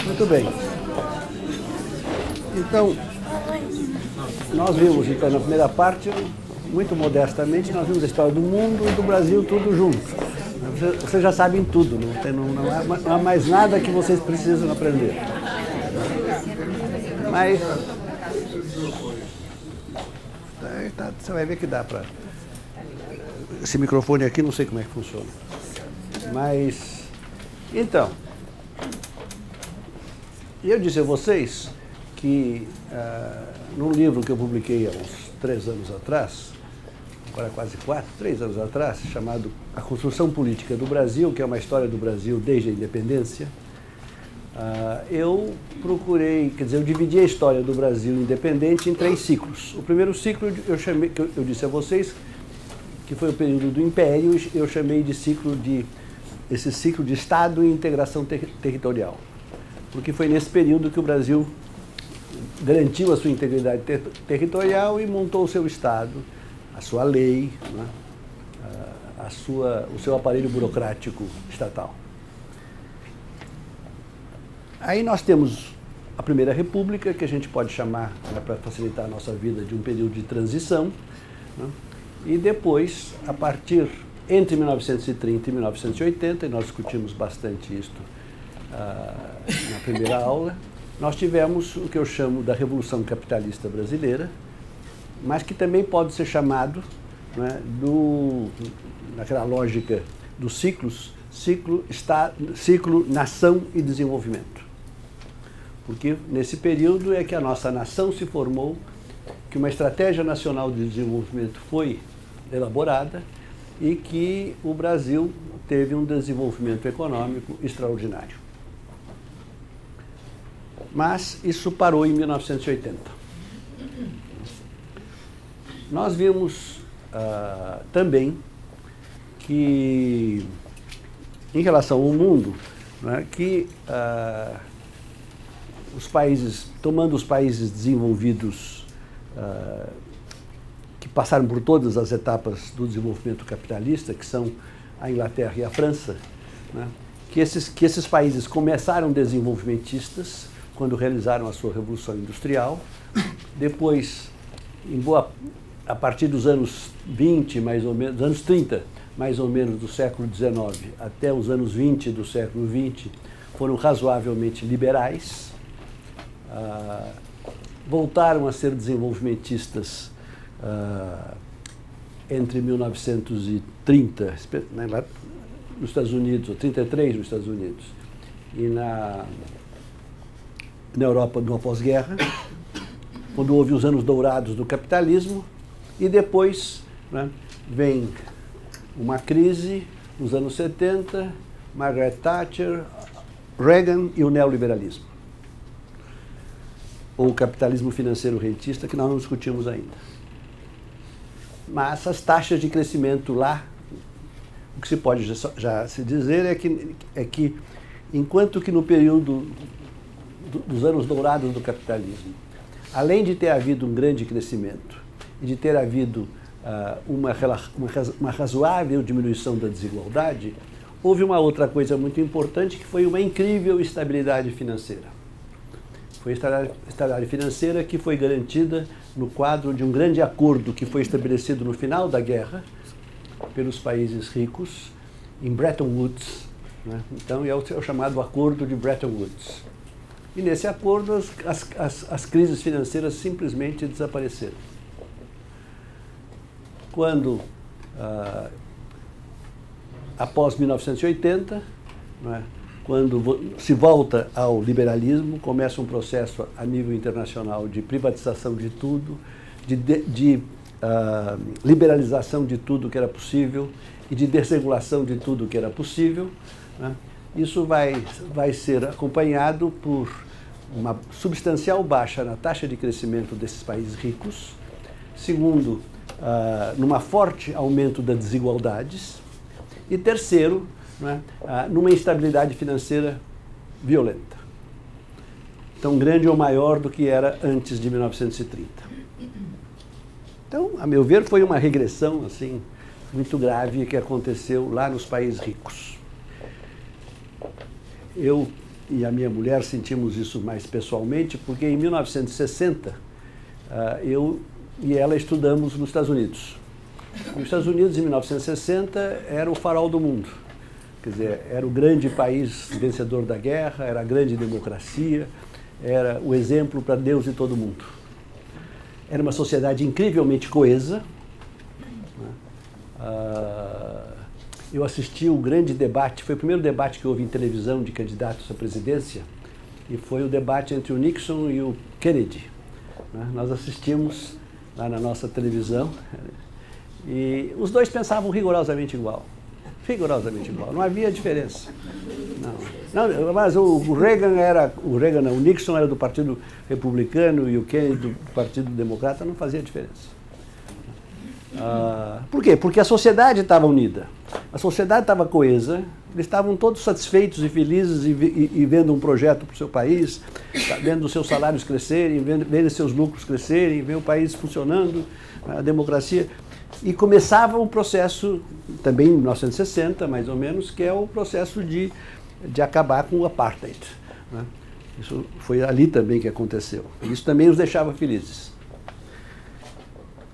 Muito bem. Então, nós vimos, então, na primeira parte, muito modestamente, nós vimos a história do mundo e do Brasil tudo junto. Vocês já sabem tudo, não há mais nada que vocês precisam aprender. Mas você vai ver que dá para... Esse microfone aqui, não sei como é que funciona. Mas, então, eu disse a vocês que num livro que eu publiquei há uns 3 anos atrás, agora quase 3 anos atrás, chamado A Construção Política do Brasil, que é uma história do Brasil desde a independência, eu procurei, quer dizer, eu dividi a história do Brasil independente em 3 ciclos. O primeiro ciclo eu disse a vocês que foi o período do Império, eu chamei de esse ciclo de Estado e integração territorial, porque foi nesse período que o Brasil garantiu a sua integridade territorial e montou o seu Estado, a sua lei, né, o seu aparelho burocrático estatal. Aí nós temos a Primeira República, que a gente pode chamar, para facilitar a nossa vida, de um período de transição, né, e depois, entre 1930 e 1980, e nós discutimos bastante isso na primeira aula, nós tivemos o que eu chamo da Revolução Capitalista Brasileira, mas que também pode ser chamado, né, naquela lógica dos ciclos, ciclo nação e desenvolvimento. Porque nesse período é que a nossa nação se formou, que uma estratégia nacional de desenvolvimento foi elaborada e que o Brasil teve um desenvolvimento econômico extraordinário. Mas isso parou em 1980. Nós vimos também que, em relação ao mundo, né, que tomando os países desenvolvidos, que passaram por todas as etapas do desenvolvimento capitalista, que são a Inglaterra e a França, né, que esses países começaram desenvolvimentistas quando realizaram a sua Revolução Industrial. Depois, a partir dos anos 20, mais ou menos, dos anos 30, mais ou menos, do século XIX, até os anos 20 do século XX, foram razoavelmente liberais, voltaram a ser desenvolvimentistas entre 1930, nos Estados Unidos, ou 33 nos Estados Unidos, e na Europa no pós-guerra, quando houve os anos dourados do capitalismo, e depois, né, vem uma crise nos anos 70, Margaret Thatcher, Reagan e o neoliberalismo, ou o capitalismo financeiro rentista, que nós não discutimos ainda. Mas as taxas de crescimento lá, o que se pode já se dizer é que enquanto que no período dos anos dourados do capitalismo, além de ter havido um grande crescimento e de ter havido uma razoável diminuição da desigualdade, houve uma outra coisa muito importante, que foi uma incrível estabilidade financeira. Foi a estabilidade financeira que foi garantida no quadro de um grande acordo que foi estabelecido no final da guerra pelos países ricos, em Bretton Woods, né? Então é o chamado Acordo de Bretton Woods. E nesse acordo as crises financeiras simplesmente desapareceram. Quando, após 1980, né, quando se volta ao liberalismo, começa um processo a nível internacional de privatização de tudo, de liberalização de tudo que era possível e de desregulação de tudo que era possível, né? Isso vai ser acompanhado por uma substancial baixa na taxa de crescimento desses países ricos. Segundo, numa forte aumento das desigualdades. E terceiro, né, numa instabilidade financeira violenta. tão grande ou maior do que era antes de 1930. Então, a meu ver, foi uma regressão assim, muito grave que aconteceu lá nos países ricos. Eu e a minha mulher sentimos isso mais pessoalmente, porque em 1960 eu e ela estudamos nos Estados Unidos. E os Estados Unidos, em 1960, era o farol do mundo. Quer dizer, era o grande país vencedor da guerra, era a grande democracia, era o exemplo para Deus e todo mundo. Era uma sociedade incrivelmente coesa. Eu assisti o grande debate, foi o primeiro debate que houve em televisão de candidatos à presidência, e foi o debate entre o Nixon e o Kennedy. Nós assistimos lá na nossa televisão, e os dois pensavam rigorosamente igual. Rigorosamente igual, não havia diferença. Não, mas o Nixon era do Partido Republicano e o Kennedy do Partido Democrata, não fazia diferença. Por quê? Porque a sociedade estava unida, a sociedade estava coesa, eles estavam todos satisfeitos e felizes e vendo um projeto para o seu país, vendo os seus salários crescerem, vendo seus lucros crescerem, vendo o país funcionando, a democracia. E começava um processo, também em 1960, mais ou menos, que é o processo de acabar com o apartheid. Isso foi ali também que aconteceu. Isso também os deixava felizes.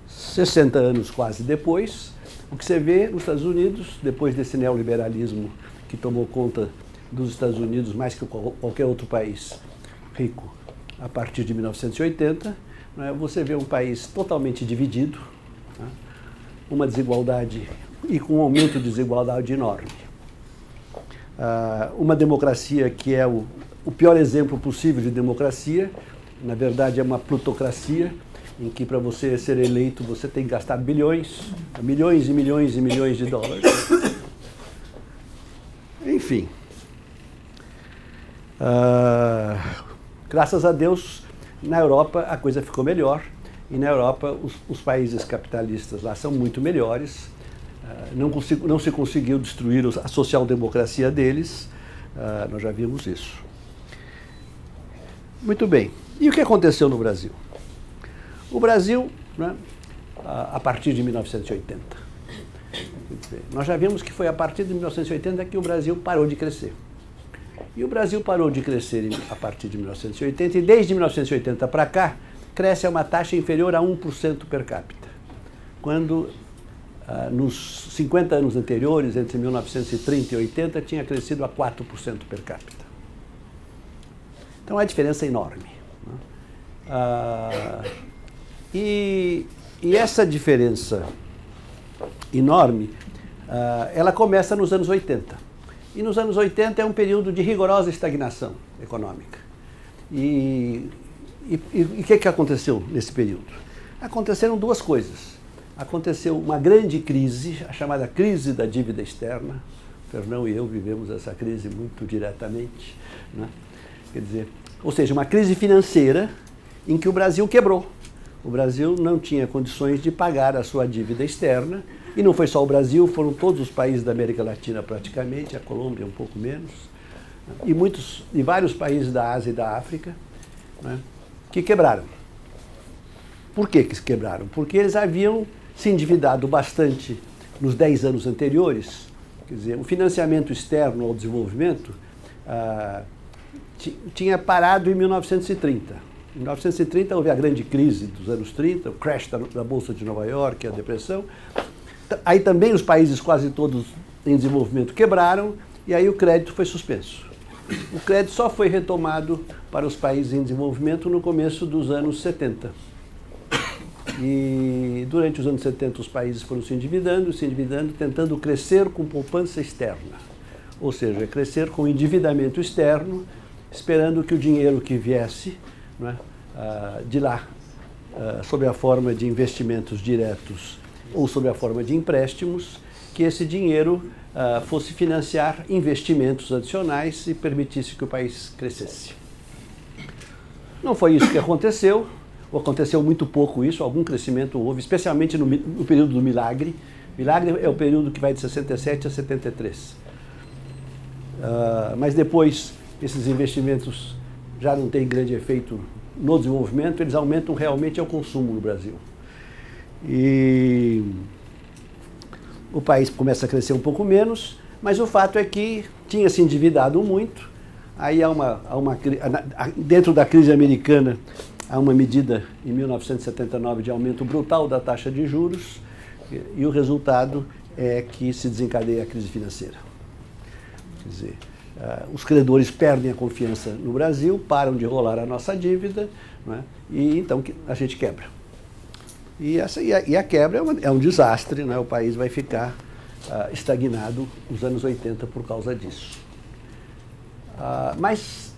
60 anos quase depois, o que você vê nos Estados Unidos, depois desse neoliberalismo que tomou conta dos Estados Unidos mais que qualquer outro país rico, a partir de 1980, você vê um país totalmente dividido, uma desigualdade e com um aumento de desigualdade enorme. Uma democracia que é o pior exemplo possível de democracia, na verdade é uma plutocracia, em que para você ser eleito você tem que gastar milhões e milhões e milhões de dólares. Enfim. Graças a Deus, na Europa a coisa ficou melhor, e na Europa os países capitalistas lá são muito melhores, não se conseguiu destruir a social-democracia deles, nós já vimos isso. Muito bem, e o que aconteceu no Brasil? O Brasil, a partir de 1980, nós já vimos que foi a partir de 1980 que o Brasil parou de crescer. E o Brasil parou de crescer a partir de 1980, e desde 1980 para cá, cresce a uma taxa inferior a 1% per capita. Quando, nos 50 anos anteriores, entre 1930 e 80, tinha crescido a 4% per capita. Então, a diferença é enorme. E essa diferença enorme, ela começa nos anos 80. E nos anos 80 é um período de rigorosa estagnação econômica. E o que aconteceu nesse período? Aconteceram duas coisas. Aconteceu uma grande crise, a chamada crise da dívida externa. O Fernão e eu vivemos essa crise muito diretamente. Quer dizer, ou seja, uma crise financeira em que o Brasil quebrou. O Brasil não tinha condições de pagar a sua dívida externa, e não foi só o Brasil, foram todos os países da América Latina praticamente, a Colômbia um pouco menos, e vários países da Ásia e da África, que quebraram. Por que se quebraram? Porque eles haviam se endividado bastante nos 10 anos anteriores. Quer dizer, o financiamento externo ao desenvolvimento tinha parado em 1930. Em 1930 houve a grande crise dos anos 30, o crash da Bolsa de Nova York, a depressão. Aí também os países quase todos em desenvolvimento quebraram, e aí o crédito foi suspenso. O crédito só foi retomado para os países em desenvolvimento no começo dos anos 70. E durante os anos 70 os países foram se endividando, tentando crescer com poupança externa. Ou seja, crescer com endividamento externo, esperando que o dinheiro que viesse de lá, sob a forma de investimentos diretos ou sob a forma de empréstimos, que esse dinheiro fosse financiar investimentos adicionais e permitisse que o país crescesse. Não foi isso que aconteceu, ou aconteceu muito pouco isso, algum crescimento houve, especialmente no período do milagre. Milagre é o período que vai de 67 a 73. Mas depois esses investimentos já não têm grande efeito no desenvolvimento, eles aumentam realmente o consumo no Brasil. E o país começa a crescer um pouco menos, mas o fato é que tinha se endividado muito. Aí dentro da crise americana, há uma medida em 1979 de aumento brutal da taxa de juros, e o resultado é que se desencadeia a crise financeira. Quer dizer, os credores perdem a confiança no Brasil, param de rolar a nossa dívida, não é? E então a gente quebra. E a quebra é um desastre, né? O país vai ficar estagnado nos anos 80 por causa disso. Mas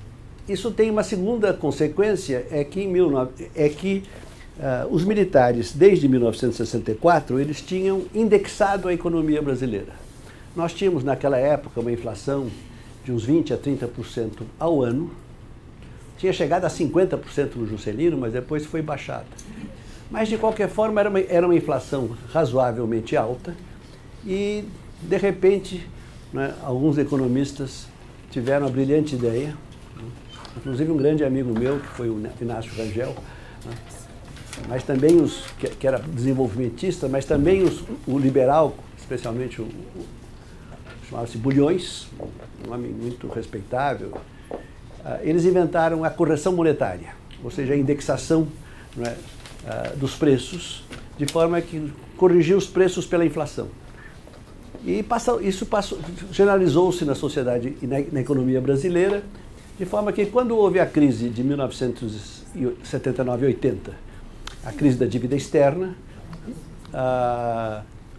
isso tem uma segunda consequência, é que os militares, desde 1964, eles tinham indexado a economia brasileira. Nós tínhamos, naquela época, uma inflação de uns 20% a 30% ao ano. Tinha chegado a 50% no Juscelino, mas depois foi baixada. Mas, de qualquer forma, era uma inflação razoavelmente alta e, de repente, né, alguns economistas tiveram a brilhante ideia, né, inclusive um grande amigo meu, que foi o Inácio Rangel, né, mas também que era desenvolvimentista, mas também o liberal, especialmente chamava-se Bulhões, um homem muito respeitável, eles inventaram a correção monetária, ou seja, a indexação, né, dos preços, de forma que corrigiu os preços pela inflação. E isso generalizou-se na sociedade e na economia brasileira, de forma que quando houve a crise de 1979 e 80, a crise da dívida externa,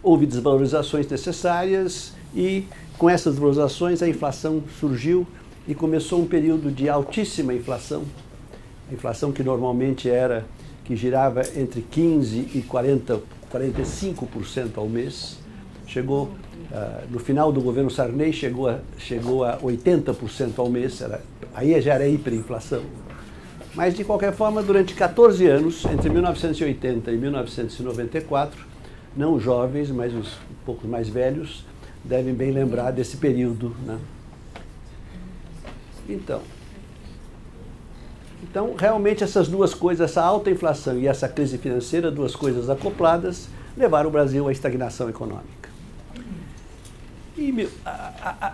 houve desvalorizações necessárias e com essas desvalorizações a inflação surgiu e começou um período de altíssima inflação, a inflação que girava entre 15% e 45% ao mês, chegou, no final do governo Sarney, chegou a 80% ao mês, aí já era hiperinflação. Mas, de qualquer forma, durante 14 anos, entre 1980 e 1994, não os jovens, mas os um pouco mais velhos, devem bem lembrar desse período, né? Então, realmente, essas duas coisas, essa alta inflação e essa crise financeira, duas coisas acopladas, levaram o Brasil à estagnação econômica. E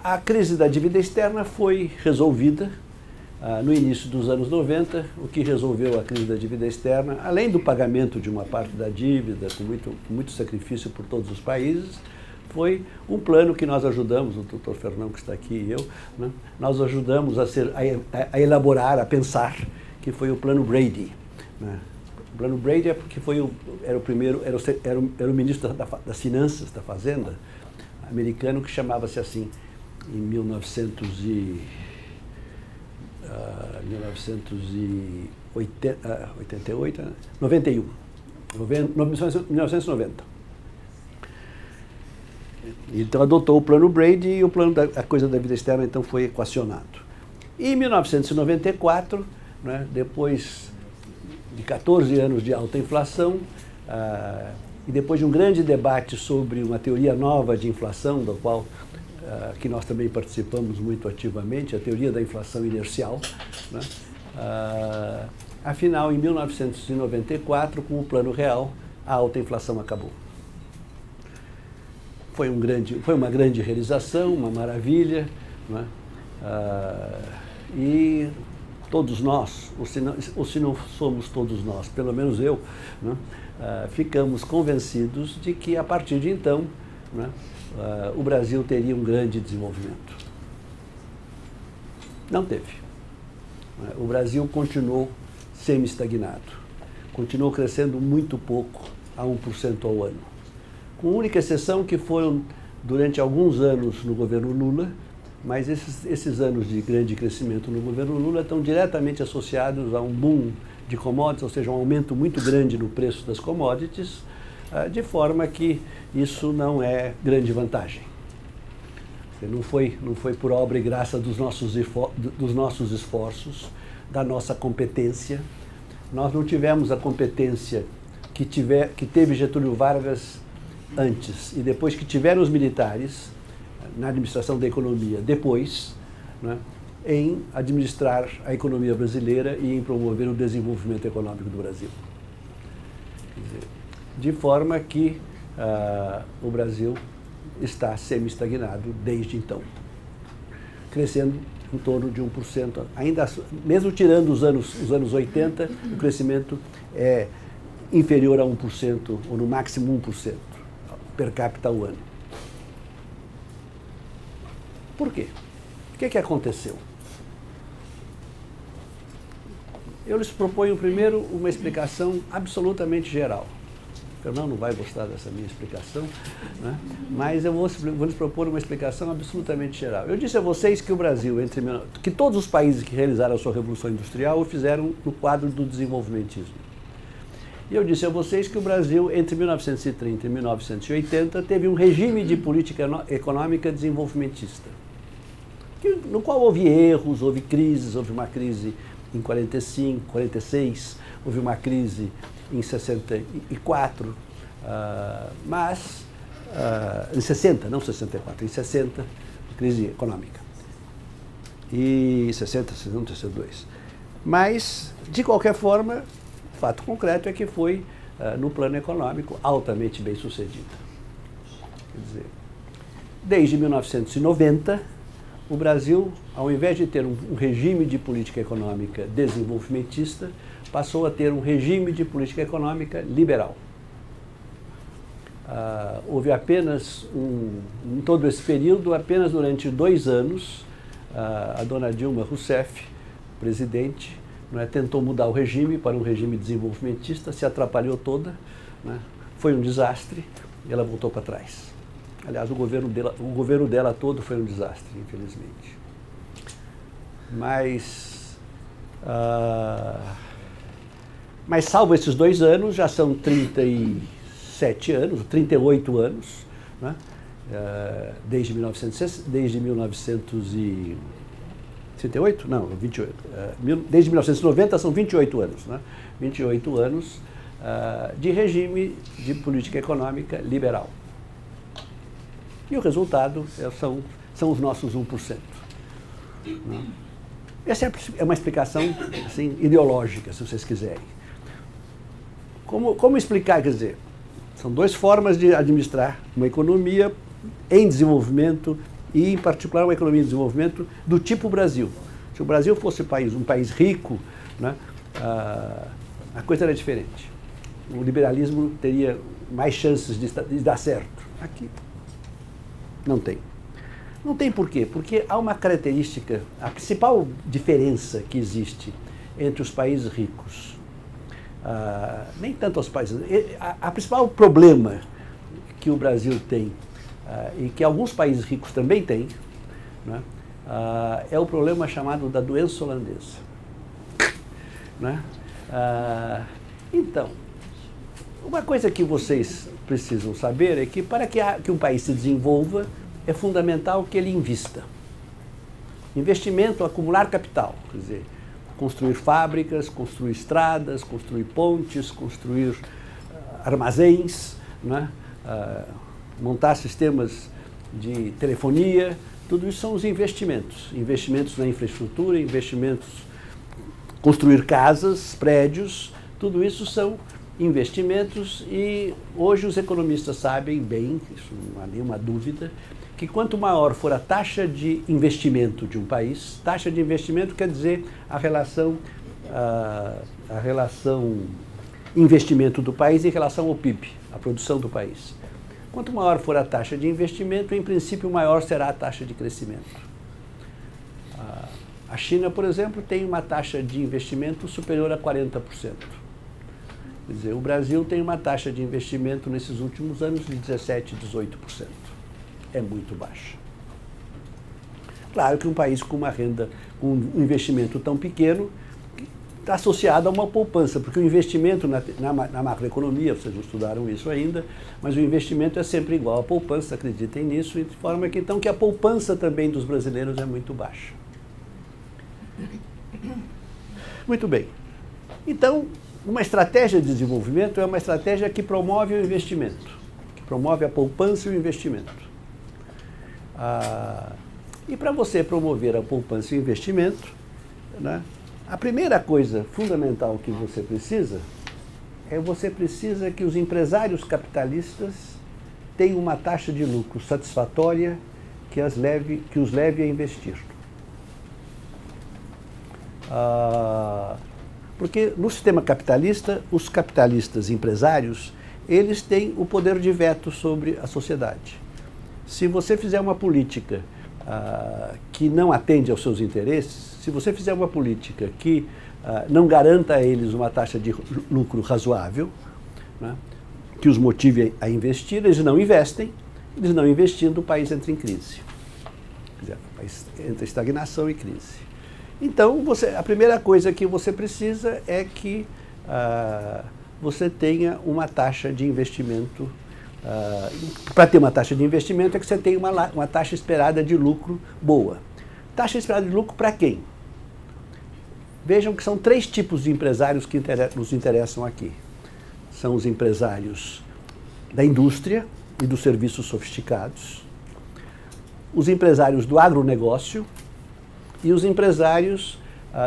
a crise da dívida externa foi resolvida no início dos anos 90. O que resolveu a crise da dívida externa, além do pagamento de uma parte da dívida, com muito sacrifício por todos os países, foi um plano que nós ajudamos, o doutor Fernão, que está aqui, e eu, né, nós ajudamos a elaborar, a pensar, que foi o Plano Brady, né? O Plano Brady é porque era o ministro das Finanças, da Fazenda, americano, que chamava-se assim, em 1990. Então adotou o Plano Brady e a coisa da vida externa então foi equacionado. E em 1994, né, depois de 14 anos de alta inflação, e depois de um grande debate sobre uma teoria nova de inflação, da qual que nós também participamos muito ativamente, a teoria da inflação inercial, né, afinal, em 1994, com o Plano Real, a alta inflação acabou. Foi uma grande realização, uma maravilha, né? E todos nós, ou se não somos todos nós, pelo menos eu, né, ficamos convencidos de que, a partir de então, né, o Brasil teria um grande desenvolvimento. Não teve. O Brasil continuou semi-estagnado, continuou crescendo muito pouco, a 1% ao ano. Com única exceção que foram durante alguns anos no governo Lula, mas esses anos de grande crescimento no governo Lula estão diretamente associados a um boom de commodities, ou seja, um aumento muito grande no preço das commodities, de forma que isso não é grande vantagem. Não foi por obra e graça dos nossos esforços, da nossa competência. Nós não tivemos a competência que teve Getúlio Vargas antes e depois que tiveram os militares na administração da economia depois, né, em administrar a economia brasileira e em promover o desenvolvimento econômico do Brasil. Quer dizer, de forma que o Brasil está semi-estagnado desde então, crescendo em torno de 1%. Ainda, mesmo tirando os anos 80, o crescimento é inferior a 1%, ou no máximo 1% per capita ao ano. Por quê? O que aconteceu? Eu lhes proponho primeiro uma explicação absolutamente geral. O Fernão não vai gostar dessa minha explicação, né? Mas eu vou lhes propor uma explicação absolutamente geral. Eu disse a vocês que o Brasil, que todos os países que realizaram a sua Revolução Industrial o fizeram no quadro do desenvolvimentismo. E eu disse a vocês que o Brasil, entre 1930 e 1980, teve um regime de política econômica desenvolvimentista, no qual houve erros, houve crises, houve uma crise em 45, 46, houve uma crise em 64, em 60, não 64, em 60, crise econômica. E 60, 61, 62. Mas, de qualquer forma, o fato concreto é que foi, no plano econômico, altamente bem sucedida. Quer dizer, desde 1990, o Brasil, ao invés de ter um regime de política econômica desenvolvimentista, passou a ter um regime de política econômica liberal. Houve apenas, em todo esse período, apenas durante 2 anos, a dona Dilma Rousseff, presidente, tentou mudar o regime para um regime desenvolvimentista, se atrapalhou toda, foi um desastre e ela voltou para trás. Aliás, o governo dela todo foi um desastre, infelizmente. Mas salvo esses 2 anos, já são 37 anos, 38 anos, né? Desde 1968? Não, 28. Desde 1990 são 28 anos, né? 28 anos de regime de política econômica liberal. E o resultado são os nossos 1%. Né? Essa é uma explicação assim, ideológica, se vocês quiserem. Como explicar? Quer dizer, são 2 formas de administrar uma economia em desenvolvimento e, em particular, uma economia em desenvolvimento do tipo Brasil. Se o Brasil fosse um país rico, né, a coisa era diferente. O liberalismo teria mais chances de dar certo. Aqui não tem. Não tem por quê? Porque há uma característica, a principal diferença que existe entre os países ricos, nem tanto os países, a principal problema que o Brasil tem, e que alguns países ricos também têm, né, é o problema chamado da doença holandesa. Né? Então, uma coisa que vocês precisam saber é que para que um país se desenvolva, é fundamental que ele invista. Investimento, acumular capital, quer dizer, construir fábricas, construir estradas, construir pontes, construir armazéns, né? Montar sistemas de telefonia, tudo isso são os investimentos. Investimentos na infraestrutura, investimentos, construir casas, prédios, tudo isso são investimentos e hoje os economistas sabem bem, isso não há nenhuma dúvida, que quanto maior for a taxa de investimento de um país, taxa de investimento quer dizer a relação investimento do país em relação ao PIB, a produção do país. Quanto maior for a taxa de investimento, em princípio, maior será a taxa de crescimento. A China, por exemplo, tem uma taxa de investimento superior a 40%. Quer dizer, o Brasil tem uma taxa de investimento nesses últimos anos de 17%, 18%. É muito baixa. Claro que um país com uma renda, com um investimento tão pequeno, está associado a uma poupança, porque o investimento na macroeconomia, vocês não estudaram isso ainda, mas o investimento é sempre igual à poupança, acreditem nisso, de forma que então que a poupança também dos brasileiros é muito baixa. Muito bem. Então, uma estratégia de desenvolvimento é uma estratégia que promove o investimento, que promove a poupança e o investimento. E para você promover a poupança e o investimento, né, a primeira coisa fundamental que você precisa que os empresários capitalistas tenham uma taxa de lucro satisfatória que os leve a investir. Porque no sistema capitalista, os capitalistas empresários, eles têm o poder de veto sobre a sociedade. Se você fizer uma política que não atende aos seus interesses, se você fizer uma política que não garanta a eles uma taxa de lucro razoável, né, que os motive a investir, eles não investem, eles não investindo, o país entra em crise. Quer dizer, o país entra em estagnação e crise. Então, a primeira coisa que você precisa é que você tenha uma taxa de investimento. Para ter uma taxa de investimento é que você tenha uma taxa esperada de lucro boa. Taxa esperada de lucro para quem? Vejam que são 3 tipos de empresários que nos interessam aqui. São os empresários da indústria e dos serviços sofisticados, os empresários do agronegócio e os empresários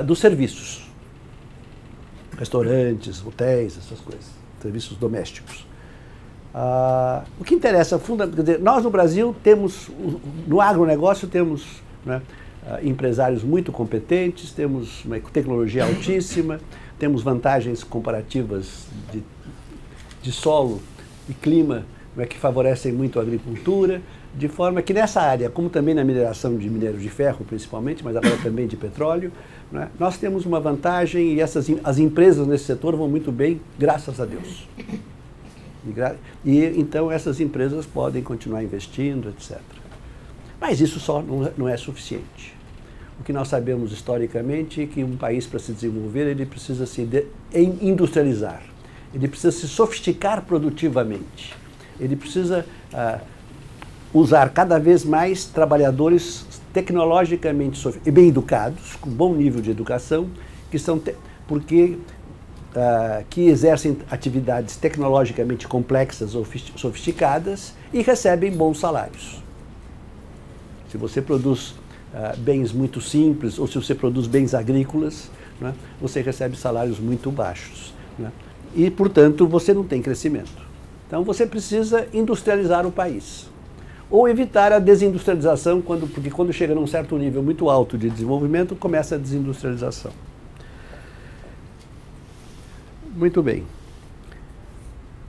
dos serviços, restaurantes, hotéis, essas coisas, serviços domésticos. O que interessa fundamentalmente, quer dizer, nós no Brasil temos, no agronegócio temos, né, empresários muito competentes, temos uma tecnologia altíssima, temos vantagens comparativas de solo e clima, né, que favorecem muito a agricultura, de forma que nessa área, como também na mineração de minério de ferro principalmente, mas agora também de petróleo, né, nós temos uma vantagem e as empresas nesse setor vão muito bem, graças a Deus. E então essas empresas podem continuar investindo, etc. Mas isso só não é suficiente. O que nós sabemos historicamente é que um país, para se desenvolver, ele precisa se industrializar, ele precisa se sofisticar produtivamente, ele precisa usar cada vez mais trabalhadores tecnologicamente bem educados, com bom nível de educação, que exercem atividades tecnologicamente complexas ou sofisticadas e recebem bons salários. Se você produz bens muito simples ou se você produz bens agrícolas, né, você recebe salários muito baixos, né, e, portanto, você não tem crescimento. Então, você precisa industrializar o país. Ou evitar a desindustrialização, porque quando chega num certo nível muito alto de desenvolvimento, começa a desindustrialização. Muito bem.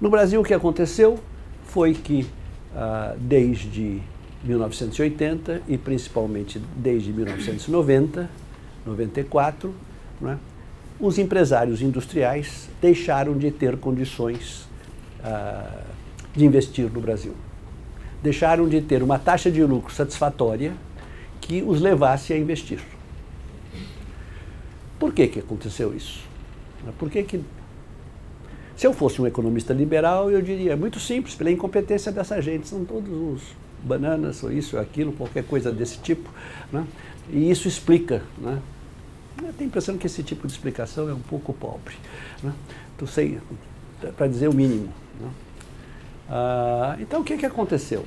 No Brasil, o que aconteceu foi que, desde 1980 e principalmente desde 1990, 94, né, os empresários industriais deixaram de ter condições de investir no Brasil. Deixaram de ter uma taxa de lucro satisfatória que os levasse a investir. Por que aconteceu isso? Se eu fosse um economista liberal, eu diria, é muito simples, pela incompetência dessa gente, são todos uns bananas, ou isso, ou aquilo, qualquer coisa desse tipo, né? E isso explica, né? Eu tenho a impressão que esse tipo de explicação é um pouco pobre, né? Então, sei, para dizer o mínimo, né? Então, o que aconteceu?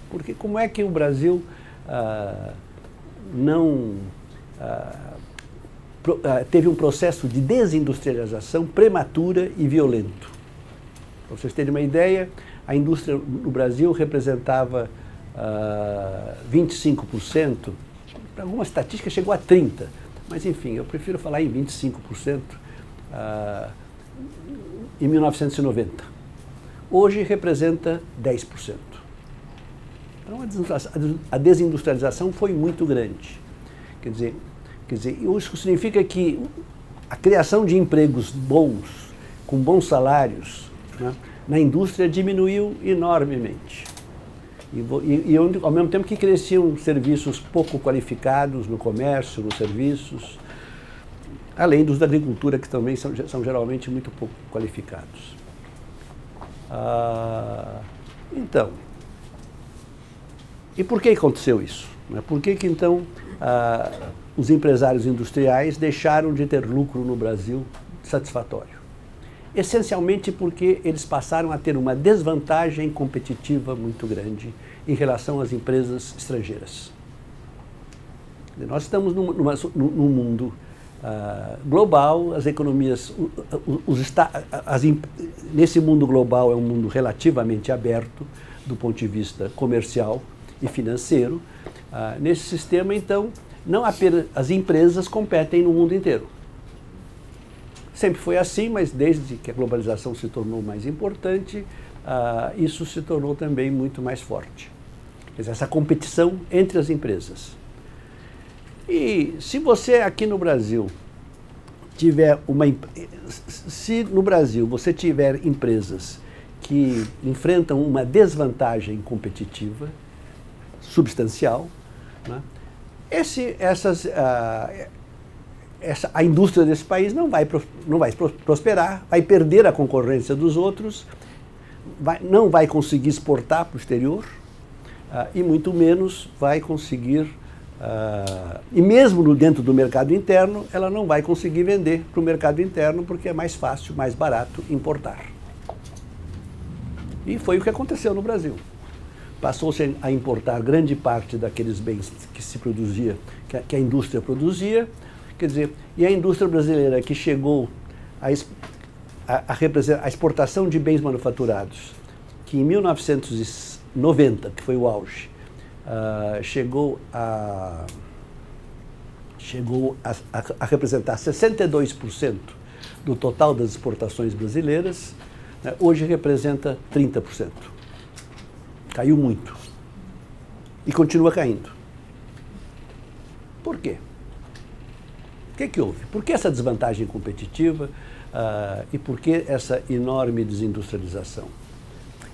Porque como é que o Brasil teve um processo de desindustrialização prematura e violento? Para vocês terem uma ideia, a indústria no Brasil representava 25%, para algumas estatísticas chegou a 30%, mas enfim, eu prefiro falar em 25% em 1990. Hoje representa 10%. Então a desindustrialização foi muito grande. Quer dizer, isso significa que a criação de empregos bons, com bons salários, né, na indústria diminuiu enormemente. E ao mesmo tempo que cresciam serviços pouco qualificados no comércio, nos serviços, além dos da agricultura, que também são geralmente muito pouco qualificados. Então, e por que aconteceu isso? Por que então os empresários industriais deixaram de ter lucro no Brasil satisfatório? Essencialmente porque eles passaram a ter uma desvantagem competitiva muito grande em relação às empresas estrangeiras. Nós estamos num mundo global, as economias, nesse mundo global é um mundo relativamente aberto do ponto de vista comercial e financeiro. Nesse sistema, então, não apenas as empresas competem no mundo inteiro. Sempre foi assim, mas desde que a globalização se tornou mais importante, isso se tornou também muito mais forte. Quer dizer, essa competição entre as empresas. E se você aqui no Brasil tiver se no Brasil você tiver empresas que enfrentam uma desvantagem competitiva substancial, né, a indústria desse país não vai prosperar, vai perder a concorrência dos outros, não vai conseguir exportar para o exterior e muito menos vai conseguir, e mesmo dentro do mercado interno, ela não vai conseguir vender para o mercado interno porque é mais fácil, mais barato importar. E foi o que aconteceu no Brasil. Passou-se a importar grande parte daqueles bens que se produzia, que a indústria produzia, quer dizer, e a indústria brasileira que chegou a exportação de bens manufaturados, que em 1990, que foi o auge, chegou a representar 62% do total das exportações brasileiras, né, hoje representa 30%. Caiu muito. E continua caindo. Por quê? O que houve? Por que essa desvantagem competitiva e por que essa enorme desindustrialização?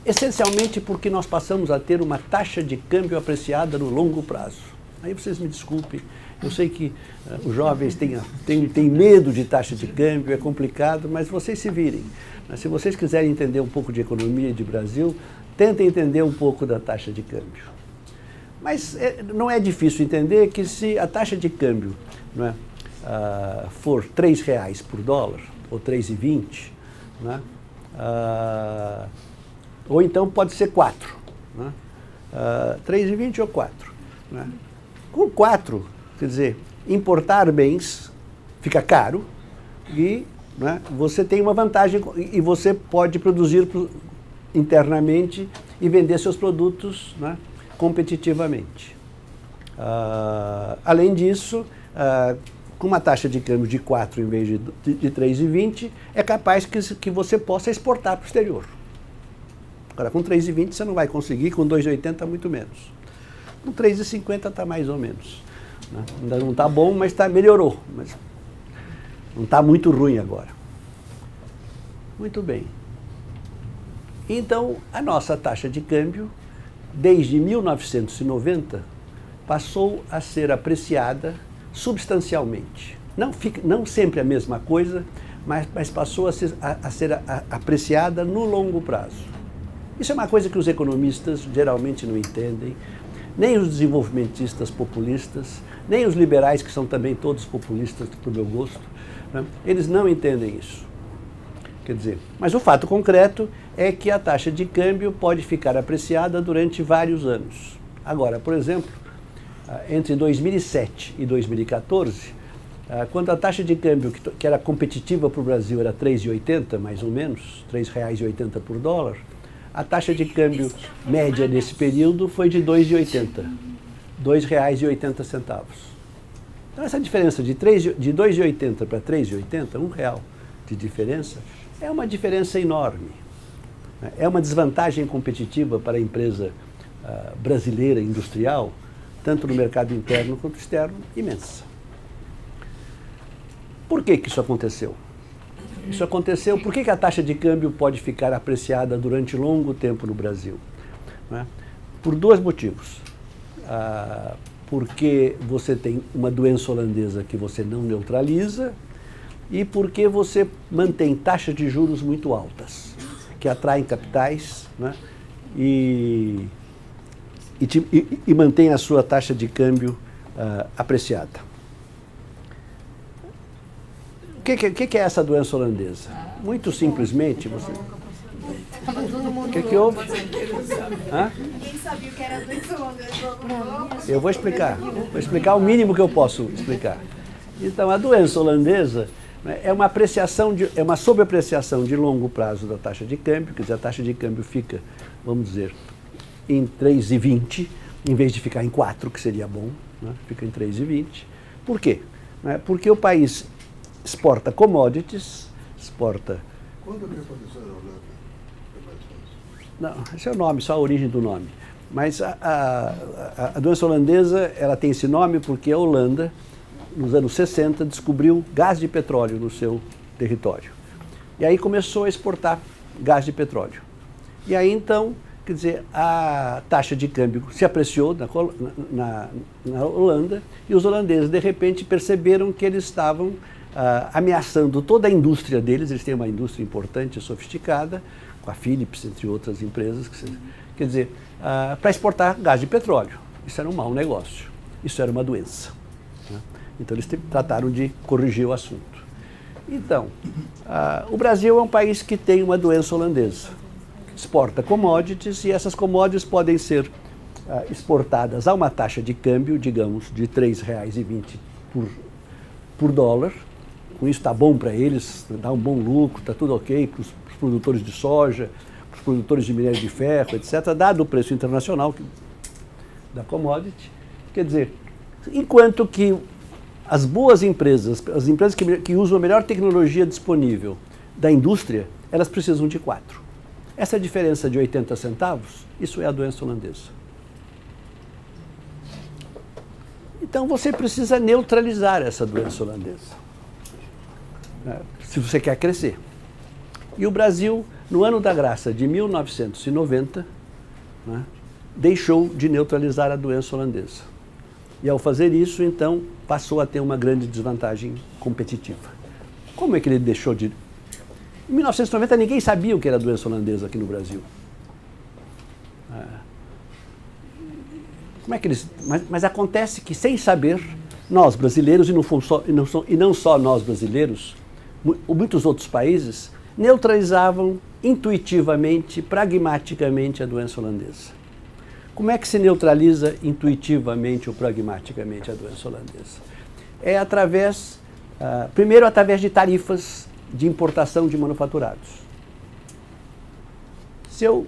Essencialmente porque nós passamos a ter uma taxa de câmbio apreciada no longo prazo. Aí vocês me desculpem, eu sei que os jovens têm medo de taxa de câmbio, é complicado, mas vocês se virem. Se vocês quiserem entender um pouco de economia e de Brasil, tentem entender um pouco da taxa de câmbio. Mas não é difícil entender que se a taxa de câmbio, não é, for R$3 por dólar, ou 3,20, né, ou então pode ser 4, né, 3,20 ou 4. Né. Com 4, quer dizer, importar bens fica caro e, né, você tem uma vantagem e você pode produzir internamente e vender seus produtos, né, competitivamente. Além disso, com uma taxa de câmbio de 4 em vez de 3,20, é capaz que você possa exportar para o exterior. Agora, com 3,20 você não vai conseguir, com 2,80 muito menos. Com 3,50 está mais ou menos. Né? Ainda não está bom, mas melhorou. Mas não está muito ruim agora. Muito bem. Então, a nossa taxa de câmbio, desde 1990, passou a ser apreciada substancialmente. Não sempre a mesma coisa, mas passou a ser apreciada no longo prazo. Isso é uma coisa que os economistas geralmente não entendem, nem os desenvolvimentistas populistas, nem os liberais, que são também todos populistas, para o meu gosto, né? Eles não entendem isso. Quer dizer, mas o fato concreto é que a taxa de câmbio pode ficar apreciada durante vários anos. Agora, por exemplo, entre 2007 e 2014, quando a taxa de câmbio que era competitiva para o Brasil era 3,80, mais ou menos, R$3,80 por dólar, a taxa de câmbio média nesse período foi de 2,80, R$2,80. Então essa diferença de 2,80 para 3,80, R$1 de diferença, é uma diferença enorme. É uma desvantagem competitiva para a empresa brasileira industrial, tanto no mercado interno quanto externo, imensa. Por que isso aconteceu? Isso aconteceu, por que a taxa de câmbio pode ficar apreciada durante longo tempo no Brasil? Né? Por dois motivos. Porque você tem uma doença holandesa que você não neutraliza e porque você mantém taxas de juros muito altas, que atraem capitais, né? e mantém a sua taxa de câmbio apreciada. O que é essa doença holandesa? Muito simplesmente, você... O que houve? Hã? sabia o que era doença holandesa. Eu vou explicar o mínimo que eu posso explicar. Então, a doença holandesa, né, é uma sobreapreciação de longo prazo da taxa de câmbio, quer dizer, a taxa de câmbio fica, vamos dizer, em 3,20, em vez de ficar em 4, que seria bom, né, fica em 3,20. Por quê? Porque o país exporta commodities, exporta... Quando que aconteceu na Holanda? Não, esse é o nome, só a origem do nome. Mas a doença holandesa, ela tem esse nome porque a Holanda, nos anos 60, descobriu gás de petróleo no seu território. E aí começou a exportar gás de petróleo. E aí, então, quer dizer, a taxa de câmbio se apreciou na Holanda e os holandeses, de repente, perceberam que eles estavam ameaçando toda a indústria deles. Eles têm uma indústria importante e sofisticada, com a Philips, entre outras empresas, quer dizer, para exportar gás de petróleo. Isso era um mau negócio, isso era uma doença, né? Então eles trataram de corrigir o assunto. Então, o Brasil é um país que tem uma doença holandesa. Exporta commodities e essas commodities podem ser exportadas a uma taxa de câmbio, digamos, de R$ 3,20 por dólar. Com isso está bom para eles, dá um bom lucro, está tudo ok para os produtores de soja, para os produtores de minério de ferro, etc., dado o preço internacional da commodity. Quer dizer, enquanto que as boas empresas, as empresas que usam a melhor tecnologia disponível da indústria, elas precisam de 4. Essa diferença de 80 centavos, isso é a doença holandesa. Então você precisa neutralizar essa doença holandesa, né, se você quer crescer. E o Brasil, no ano da graça de 1990, né, deixou de neutralizar a doença holandesa. E ao fazer isso, então, passou a ter uma grande desvantagem competitiva. Como é que ele deixou de... Em 1990 ninguém sabia o que era a doença holandesa aqui no Brasil. Como é que eles... Mas acontece que, sem saber, nós brasileiros, e não só nós brasileiros, muitos outros países, neutralizavam intuitivamente, pragmaticamente a doença holandesa. Como é que se neutraliza intuitivamente ou pragmaticamente a doença holandesa? É através, primeiro através de tarifas de importação de manufaturados. Se eu,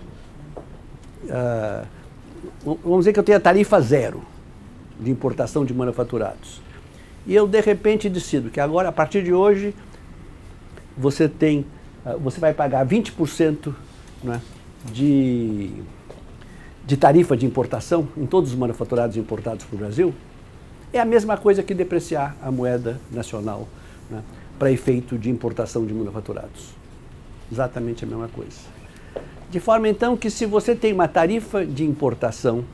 vamos dizer que eu tenho a tarifa 0 de importação de manufaturados, e eu de repente decido que agora, a partir de hoje, você vai pagar 20%, né, de tarifa de importação em todos os manufaturados importados para o Brasil, é a mesma coisa que depreciar a moeda nacional, né, para efeito de importação de manufaturados. Exatamente a mesma coisa. De forma, então, que se você tem uma tarifa de importação,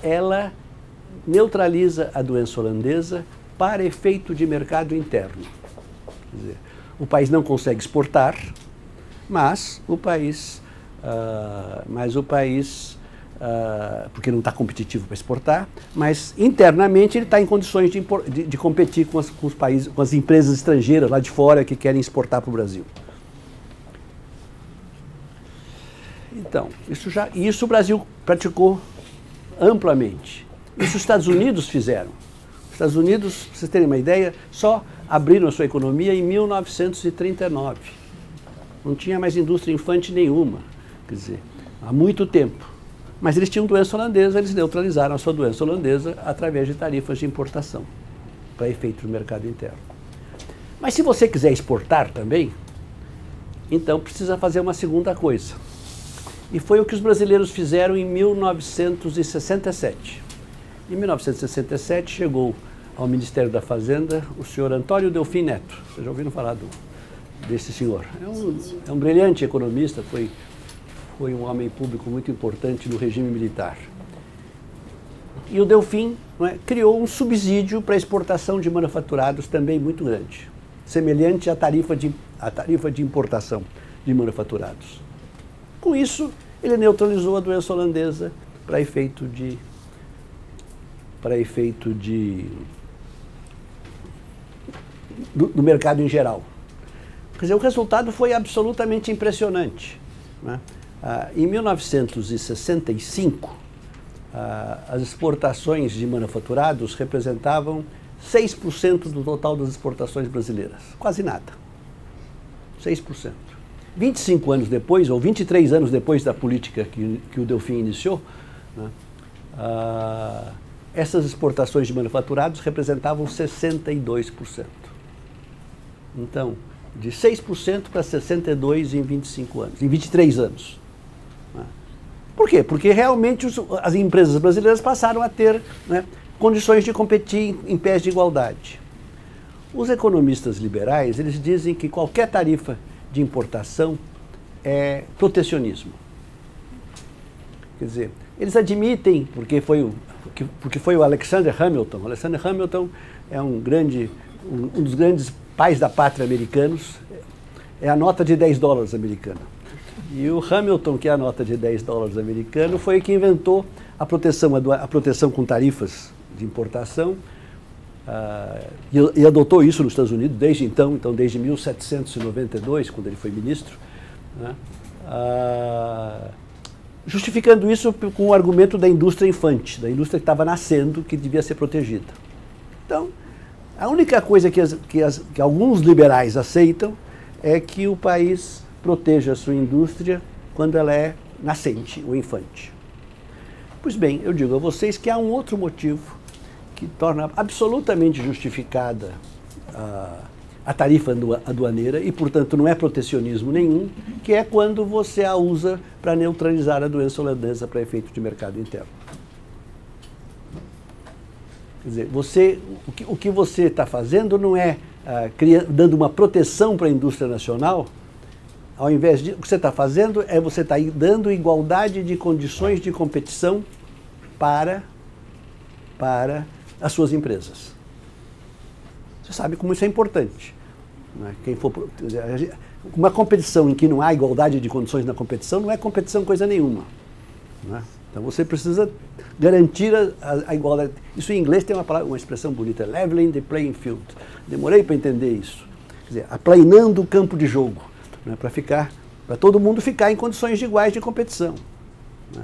ela neutraliza a doença holandesa para efeito de mercado interno. Quer dizer, o país não consegue exportar, mas o país, porque não está competitivo para exportar, mas internamente ele está em condições de competir com os países, com as empresas estrangeiras lá de fora que querem exportar para o Brasil. Então, isso o Brasil praticou amplamente. Isso os Estados Unidos fizeram. Os Estados Unidos, para vocês terem uma ideia, só abriram a sua economia em 1939. Não tinha mais indústria infante nenhuma, quer dizer, há muito tempo. Mas eles tinham doença holandesa, eles neutralizaram a sua doença holandesa através de tarifas de importação, para efeito do mercado interno. Mas se você quiser exportar também, então precisa fazer uma segunda coisa. E foi o que os brasileiros fizeram em 1967. Em 1967 chegou ao Ministério da Fazenda o senhor Antônio Delfim Neto. Vocês já ouviram falar desse senhor? É um brilhante economista, foi um homem público muito importante no regime militar. E o Delfim, não é, criou um subsídio para a exportação de manufaturados também muito grande, semelhante à tarifa de importação de manufaturados. Com isso, ele neutralizou a doença holandesa para efeito do mercado em geral. Quer dizer, o resultado foi absolutamente impressionante, né? Em 1965, as exportações de manufaturados representavam 6% do total das exportações brasileiras. Quase nada. 6%. 25 anos depois, ou 23 anos depois da política que o Delfim iniciou, né, essas exportações de manufaturados representavam 62%. Então, de 6% para 62% em 25 anos, em 23 anos. Por quê? Porque realmente as empresas brasileiras passaram a ter, né, condições de competir em pés de igualdade. Os economistas liberais, eles dizem que qualquer tarifa de importação é protecionismo. Quer dizer, eles admitem, porque foi o Alexander Hamilton. O Alexander Hamilton é um dos grandes pais da pátria americanos, é a nota de $10 americana. E o Hamilton, que é a nota de $10 americano, foi que inventou a proteção com tarifas de importação, e adotou isso nos Estados Unidos desde então desde 1792, quando ele foi ministro, né, justificando isso com o argumento da indústria infante, da indústria que estava nascendo, que devia ser protegida. Então, a única coisa que alguns liberais aceitam é que o país proteja a sua indústria quando ela é nascente ou infante. Pois bem, eu digo a vocês que há um outro motivo que torna absolutamente justificada a tarifa aduaneira e, portanto, não é protecionismo nenhum, que é quando você a usa para neutralizar a doença holandesa para efeito de mercado interno. Quer dizer, o que você está fazendo não é dando uma proteção para a indústria nacional. Ao invés de, o que você está fazendo é você está dando igualdade de condições de competição para as suas empresas. Você sabe como isso é importante. Né? Uma competição em que não há igualdade de condições na competição não é competição coisa nenhuma. Né? Então você precisa garantir a igualdade. Isso em inglês tem uma expressão bonita, leveling the playing field. Demorei para entender isso. Quer dizer, aplanando o campo de jogo, né? Para todo mundo ficar em condições iguais de competição. Né?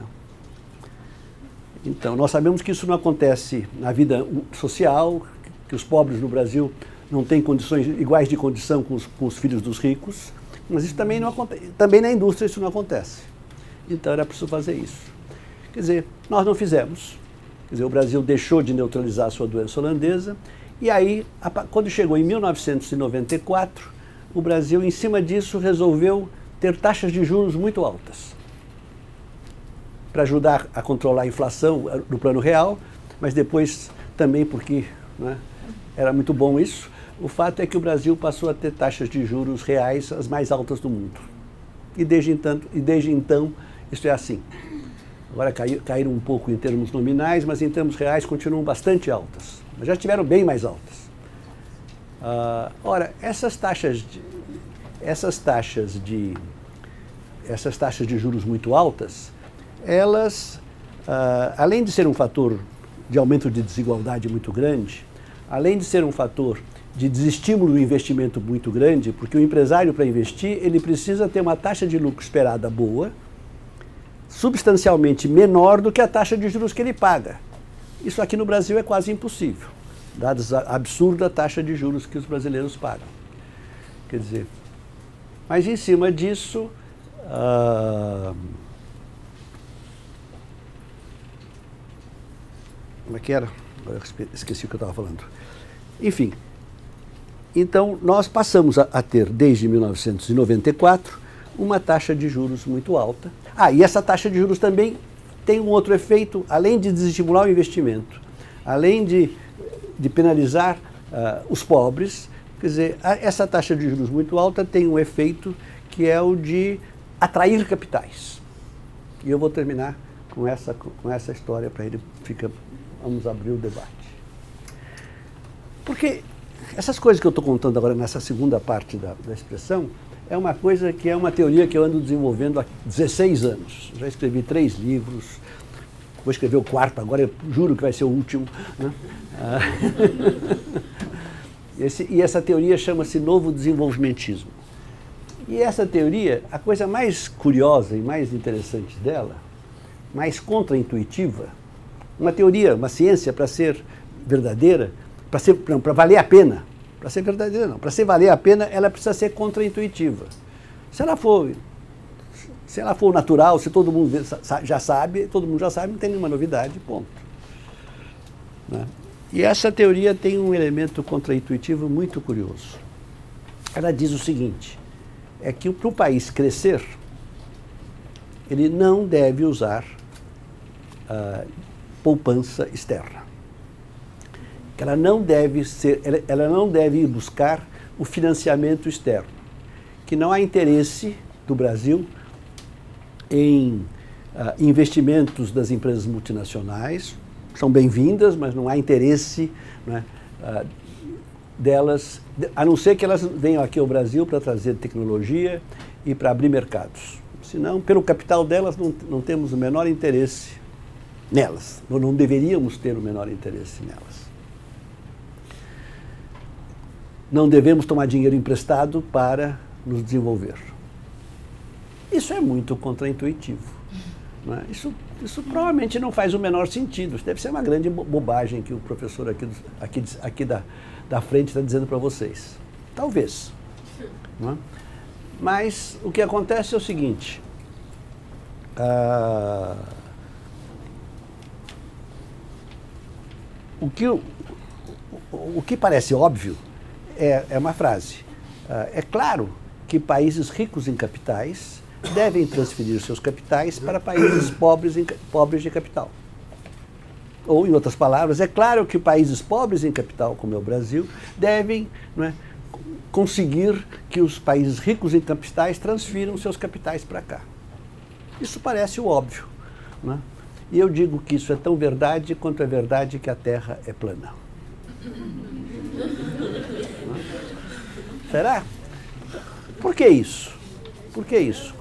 Então, nós sabemos que isso não acontece na vida social, que os pobres no Brasil não têm condições iguais de condição com os filhos dos ricos, mas isso também não acontece. Também na indústria isso não acontece. Então era preciso fazer isso. Quer dizer, nós não fizemos. Quer dizer, o Brasil deixou de neutralizar a sua doença holandesa, e aí, quando chegou em 1994, o Brasil, em cima disso, resolveu ter taxas de juros muito altas, para ajudar a controlar a inflação no plano real, mas depois também porque, né, era muito bom isso. O fato é que o Brasil passou a ter taxas de juros reais as mais altas do mundo. E desde então isso é assim. Agora caíram um pouco em termos nominais, mas em termos reais continuam bastante altas. Mas já estiveram bem mais altas. Ora, essas taxas de juros muito altas, elas, além de ser um fator de aumento de desigualdade muito grande, além de ser um fator de desestímulo do investimento muito grande, porque o empresário, para investir, ele precisa ter uma taxa de lucro esperada boa, substancialmente menor do que a taxa de juros que ele paga. Isso aqui no Brasil é quase impossível, dada a absurda taxa de juros que os brasileiros pagam. Quer dizer, mas em cima disso, como é que era? Agora eu esqueci o que eu estava falando. Enfim, então nós passamos a ter, desde 1994, uma taxa de juros muito alta. E essa taxa de juros também tem um outro efeito, além de desestimular o investimento, além de penalizar os pobres. Quer dizer, essa taxa de juros muito alta tem um efeito que é o de atrair capitais. E eu vou terminar com essa história para ele vamos abrir o debate. Porque essas coisas que eu estou contando agora nessa segunda parte da expressão é uma coisa que é uma teoria que eu ando desenvolvendo há 16 anos. Já escrevi 3 livros, vou escrever o 4º agora, eu juro que vai ser o último. Né? E essa teoria chama-se novo desenvolvimentismo. E essa teoria, a coisa mais curiosa e mais interessante dela, mais contraintuitiva, uma teoria, uma ciência para ser verdadeira, para valer a pena, para ser verdadeira não, para ser valer a pena, ela precisa ser contraintuitiva. Se ela for natural, se todo mundo já sabe, todo mundo já sabe, não tem nenhuma novidade, ponto. Né? E essa teoria tem um elemento contraintuitivo muito curioso. Ela diz o seguinte, é que para o país crescer, ele não deve usar poupança externa. Ela não deve ir buscar o financiamento externo, que não há interesse do Brasil em investimentos das empresas multinacionais, são bem-vindas, mas não há interesse, né, delas, a não ser que elas venham aqui ao Brasil para trazer tecnologia e para abrir mercados. Senão, pelo capital delas, não temos o menor interesse nelas. Não deveríamos ter o menor interesse nelas. Não devemos tomar dinheiro emprestado para nos desenvolver. Isso é muito contraintuitivo. Não é? Isso provavelmente não faz o menor sentido. Isso deve ser uma grande bobagem que o professor aqui da frente está dizendo para vocês. Talvez. Não é? Mas o que acontece é o seguinte. O que parece óbvio é uma frase. É claro que países ricos em capitais devem transferir seus capitais para países pobres de capital. Ou, em outras palavras, é claro que países pobres em capital, como é o Brasil, devem, não é, conseguir que os países ricos em capitais transfiram seus capitais para cá. Isso parece o óbvio. Não é? E eu digo que isso é tão verdade quanto é verdade que a Terra é plana. Será? Por que isso? Por que isso?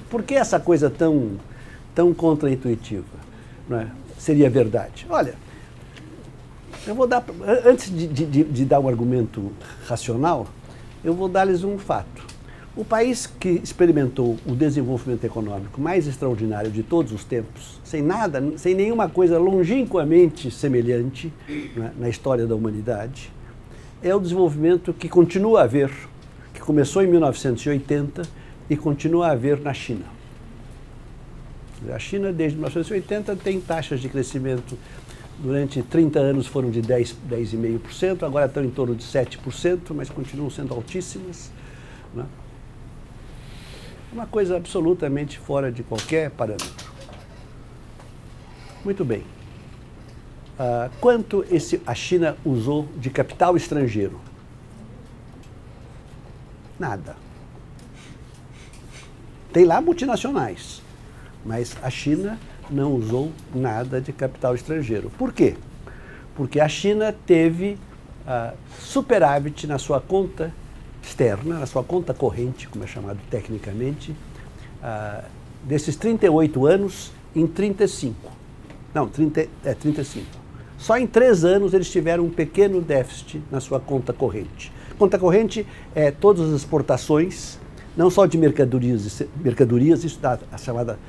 Por que essa coisa tão contraintuitiva, não é? Seria verdade? Olha, eu vou dar, antes de dar um argumento racional, eu vou dar-lhes um fato. O país que experimentou o desenvolvimento econômico mais extraordinário de todos os tempos, sem nenhuma coisa longínquamente semelhante, né, na história da humanidade, é o desenvolvimento que continua a haver, que começou em 1980 e continua a haver na China. A China, desde 1980, tem taxas de crescimento, durante 30 anos foram de 10,5%, agora estão em torno de 7%, mas continuam sendo altíssimas. Né? Uma coisa absolutamente fora de qualquer parâmetro. Muito bem. Quanto a China usou de capital estrangeiro? Nada. Tem lá multinacionais, mas a China não usou nada de capital estrangeiro. Por quê? Porque a China teve superávit na sua conta externa, na sua conta corrente, como é chamado tecnicamente, desses 38 anos em 35. Não, 35. Só em 3 anos eles tiveram um pequeno déficit na sua conta corrente. Conta corrente é todas as exportações, não só de mercadorias, isso dá a chamada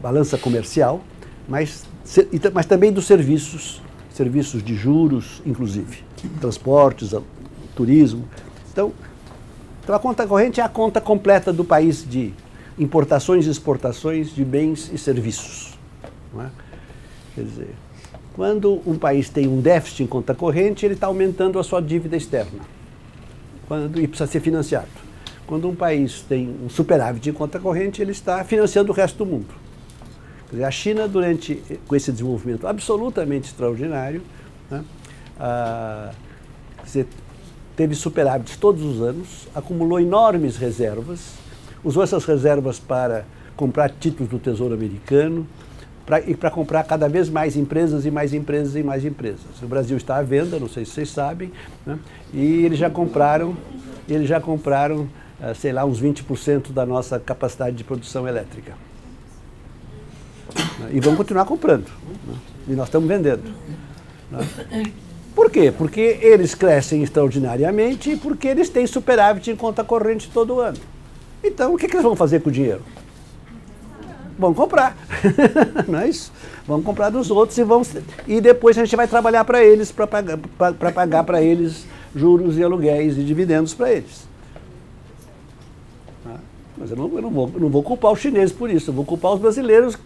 balança comercial, mas também dos serviços de juros, inclusive, transportes, turismo. Então a conta corrente é a conta completa do país de importações e exportações de bens e serviços. Não é? Quer dizer, quando um país tem um déficit em conta corrente, ele está aumentando a sua dívida externa e precisa ser financiado. Quando um país tem um superávit em conta corrente, ele está financiando o resto do mundo. Quer dizer, a China, com esse desenvolvimento absolutamente extraordinário, né, teve superávites todos os anos, acumulou enormes reservas, usou essas reservas para comprar títulos do Tesouro Americano e para comprar cada vez mais empresas e mais empresas e mais empresas. O Brasil está à venda, não sei se vocês sabem, né, e eles já compraram, sei lá, uns 20% da nossa capacidade de produção elétrica. E vão continuar comprando. Né? E nós estamos vendendo. Né? Por quê? Porque eles crescem extraordinariamente e porque eles têm superávit em conta corrente todo ano. Então, o que eles vão fazer com o dinheiro? Vão comprar. Não é isso? Vão comprar dos outros e depois a gente vai trabalhar para eles, para pagar para eles juros e aluguéis e dividendos para eles. Mas eu não vou culpar os chineses por isso, eu vou culpar os brasileiros.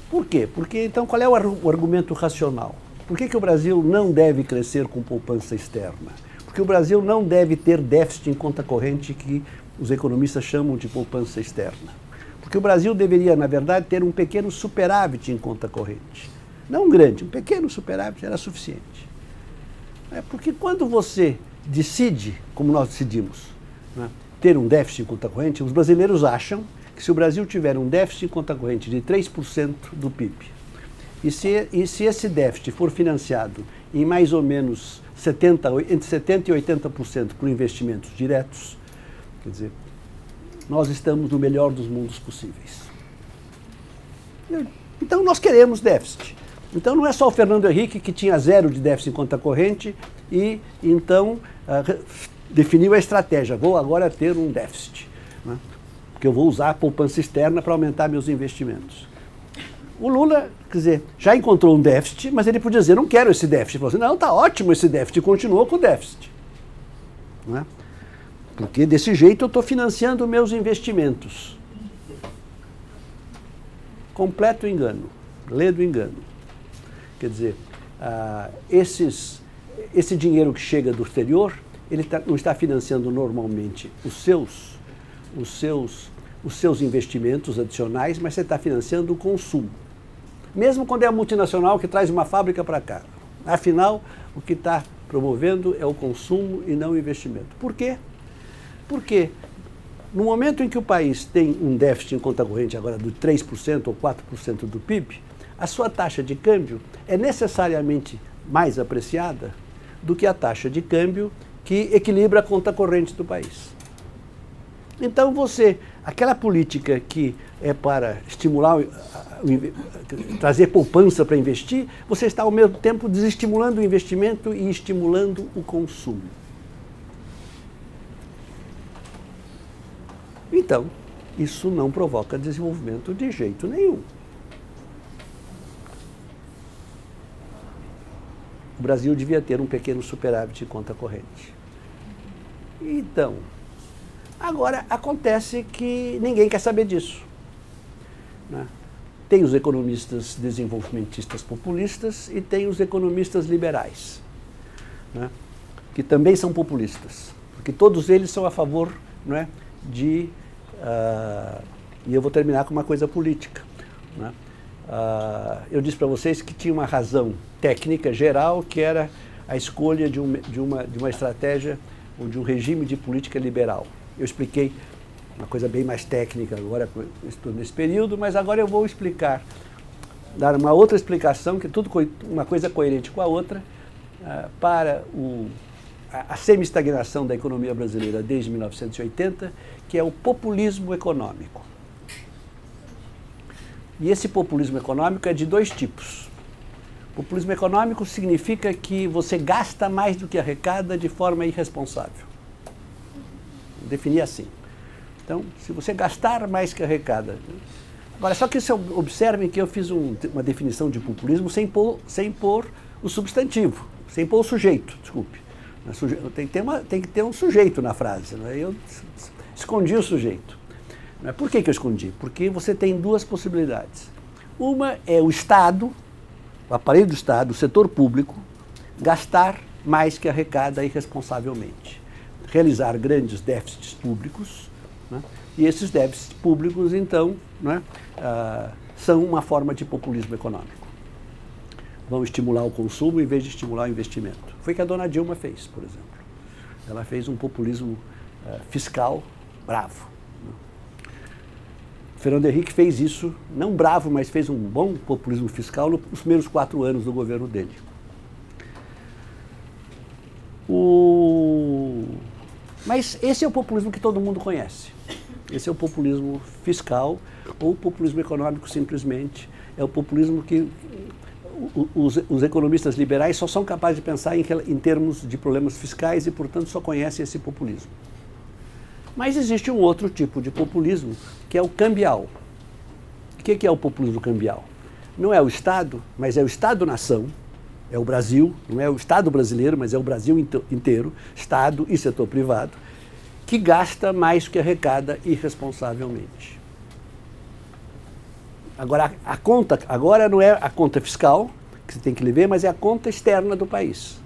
Por quê? Porque, então, qual é o argumento racional? Por que o Brasil não deve crescer com poupança externa? Porque o Brasil não deve ter déficit em conta corrente que os economistas chamam de poupança externa. Porque o Brasil deveria, na verdade, ter um pequeno superávit em conta corrente. Não grande, um pequeno superávit era suficiente. Porque quando você decide, como nós decidimos, né, ter um déficit em conta corrente, os brasileiros acham que se o Brasil tiver um déficit em conta corrente de 3% do PIB, e se esse déficit for financiado em mais ou menos entre 70% e 80% por investimentos diretos, quer dizer, nós estamos no melhor dos mundos possíveis. Então nós queremos déficit. Então não é só o Fernando Henrique que tinha 0 de déficit em conta corrente e então definiu a estratégia, vou agora ter um déficit, né? Porque eu vou usar a poupança externa para aumentar meus investimentos. O Lula, quer dizer, já encontrou um déficit, mas ele podia dizer, não quero esse déficit. Ele falou assim, não, está ótimo esse déficit, continuou com o déficit. Não é? Porque desse jeito eu estou financiando meus investimentos. Completo engano, ledo engano. Quer dizer, esse dinheiro que chega do exterior, ele não está financiando normalmente os seus investimentos adicionais, mas você está financiando o consumo. Mesmo quando é a multinacional que traz uma fábrica para cá. Afinal, o que está promovendo é o consumo e não o investimento. Por quê? Porque no momento em que o país tem um déficit em conta corrente agora de 3% ou 4% do PIB, a sua taxa de câmbio é necessariamente mais apreciada do que a taxa de câmbio que equilibra a conta corrente do país. Então aquela política que é para estimular, trazer poupança para investir, você está ao mesmo tempo desestimulando o investimento e estimulando o consumo. Então, isso não provoca desenvolvimento de jeito nenhum. O Brasil devia ter um pequeno superávit de conta corrente. Então, agora acontece que ninguém quer saber disso, né? Tem os economistas desenvolvimentistas populistas e tem os economistas liberais, né? Que também são populistas, porque todos eles são a favor, né, e eu vou terminar com uma coisa política, né? Eu disse para vocês que tinha uma razão técnica geral, que era a escolha de uma estratégia ou de um regime de política liberal. Eu expliquei uma coisa bem mais técnica agora, estou nesse período, mas agora eu vou explicar, dar uma outra explicação, que tudo uma coisa coerente com a outra, para a semi-estagnação da economia brasileira desde 1980, que é o populismo econômico. E esse populismo econômico é de dois tipos. Populismo econômico significa que você gasta mais do que arrecada de forma irresponsável. Vou definir assim. Então, se você gastar mais que arrecada... Agora, só que observem que eu fiz uma definição de populismo sem pôr o substantivo, sem pôr o sujeito, desculpe. Tem que ter um sujeito na frase, né? Eu escondi o sujeito. Por que eu escondi? Porque você tem duas possibilidades. Uma é o Estado, o aparelho do Estado, o setor público, gastar mais que arrecada irresponsavelmente. Realizar grandes déficits públicos, né? E esses déficits públicos, então, né, são uma forma de populismo econômico. Vão estimular o consumo em vez de estimular o investimento. Foi o que a dona Dilma fez, por exemplo. Ela fez um populismo fiscal bravo. Fernando Henrique fez isso, não bravo, mas fez um bom populismo fiscal nos primeiros 4 anos do governo dele. Mas esse é o populismo que todo mundo conhece. Esse é o populismo fiscal ou o populismo econômico, simplesmente. É o populismo que os economistas liberais só são capazes de pensar em termos de problemas fiscais e, portanto, só conhecem esse populismo. Mas existe um outro tipo de populismo, que é o cambial. O que é o populismo cambial? Não é o Estado, mas é o Estado-nação, é o Brasil, não é o Estado brasileiro, mas é o Brasil inteiro, Estado e setor privado, que gasta mais que arrecada irresponsavelmente. Agora, a conta agora não é a conta fiscal, que você tem que ver, mas é a conta externa do país.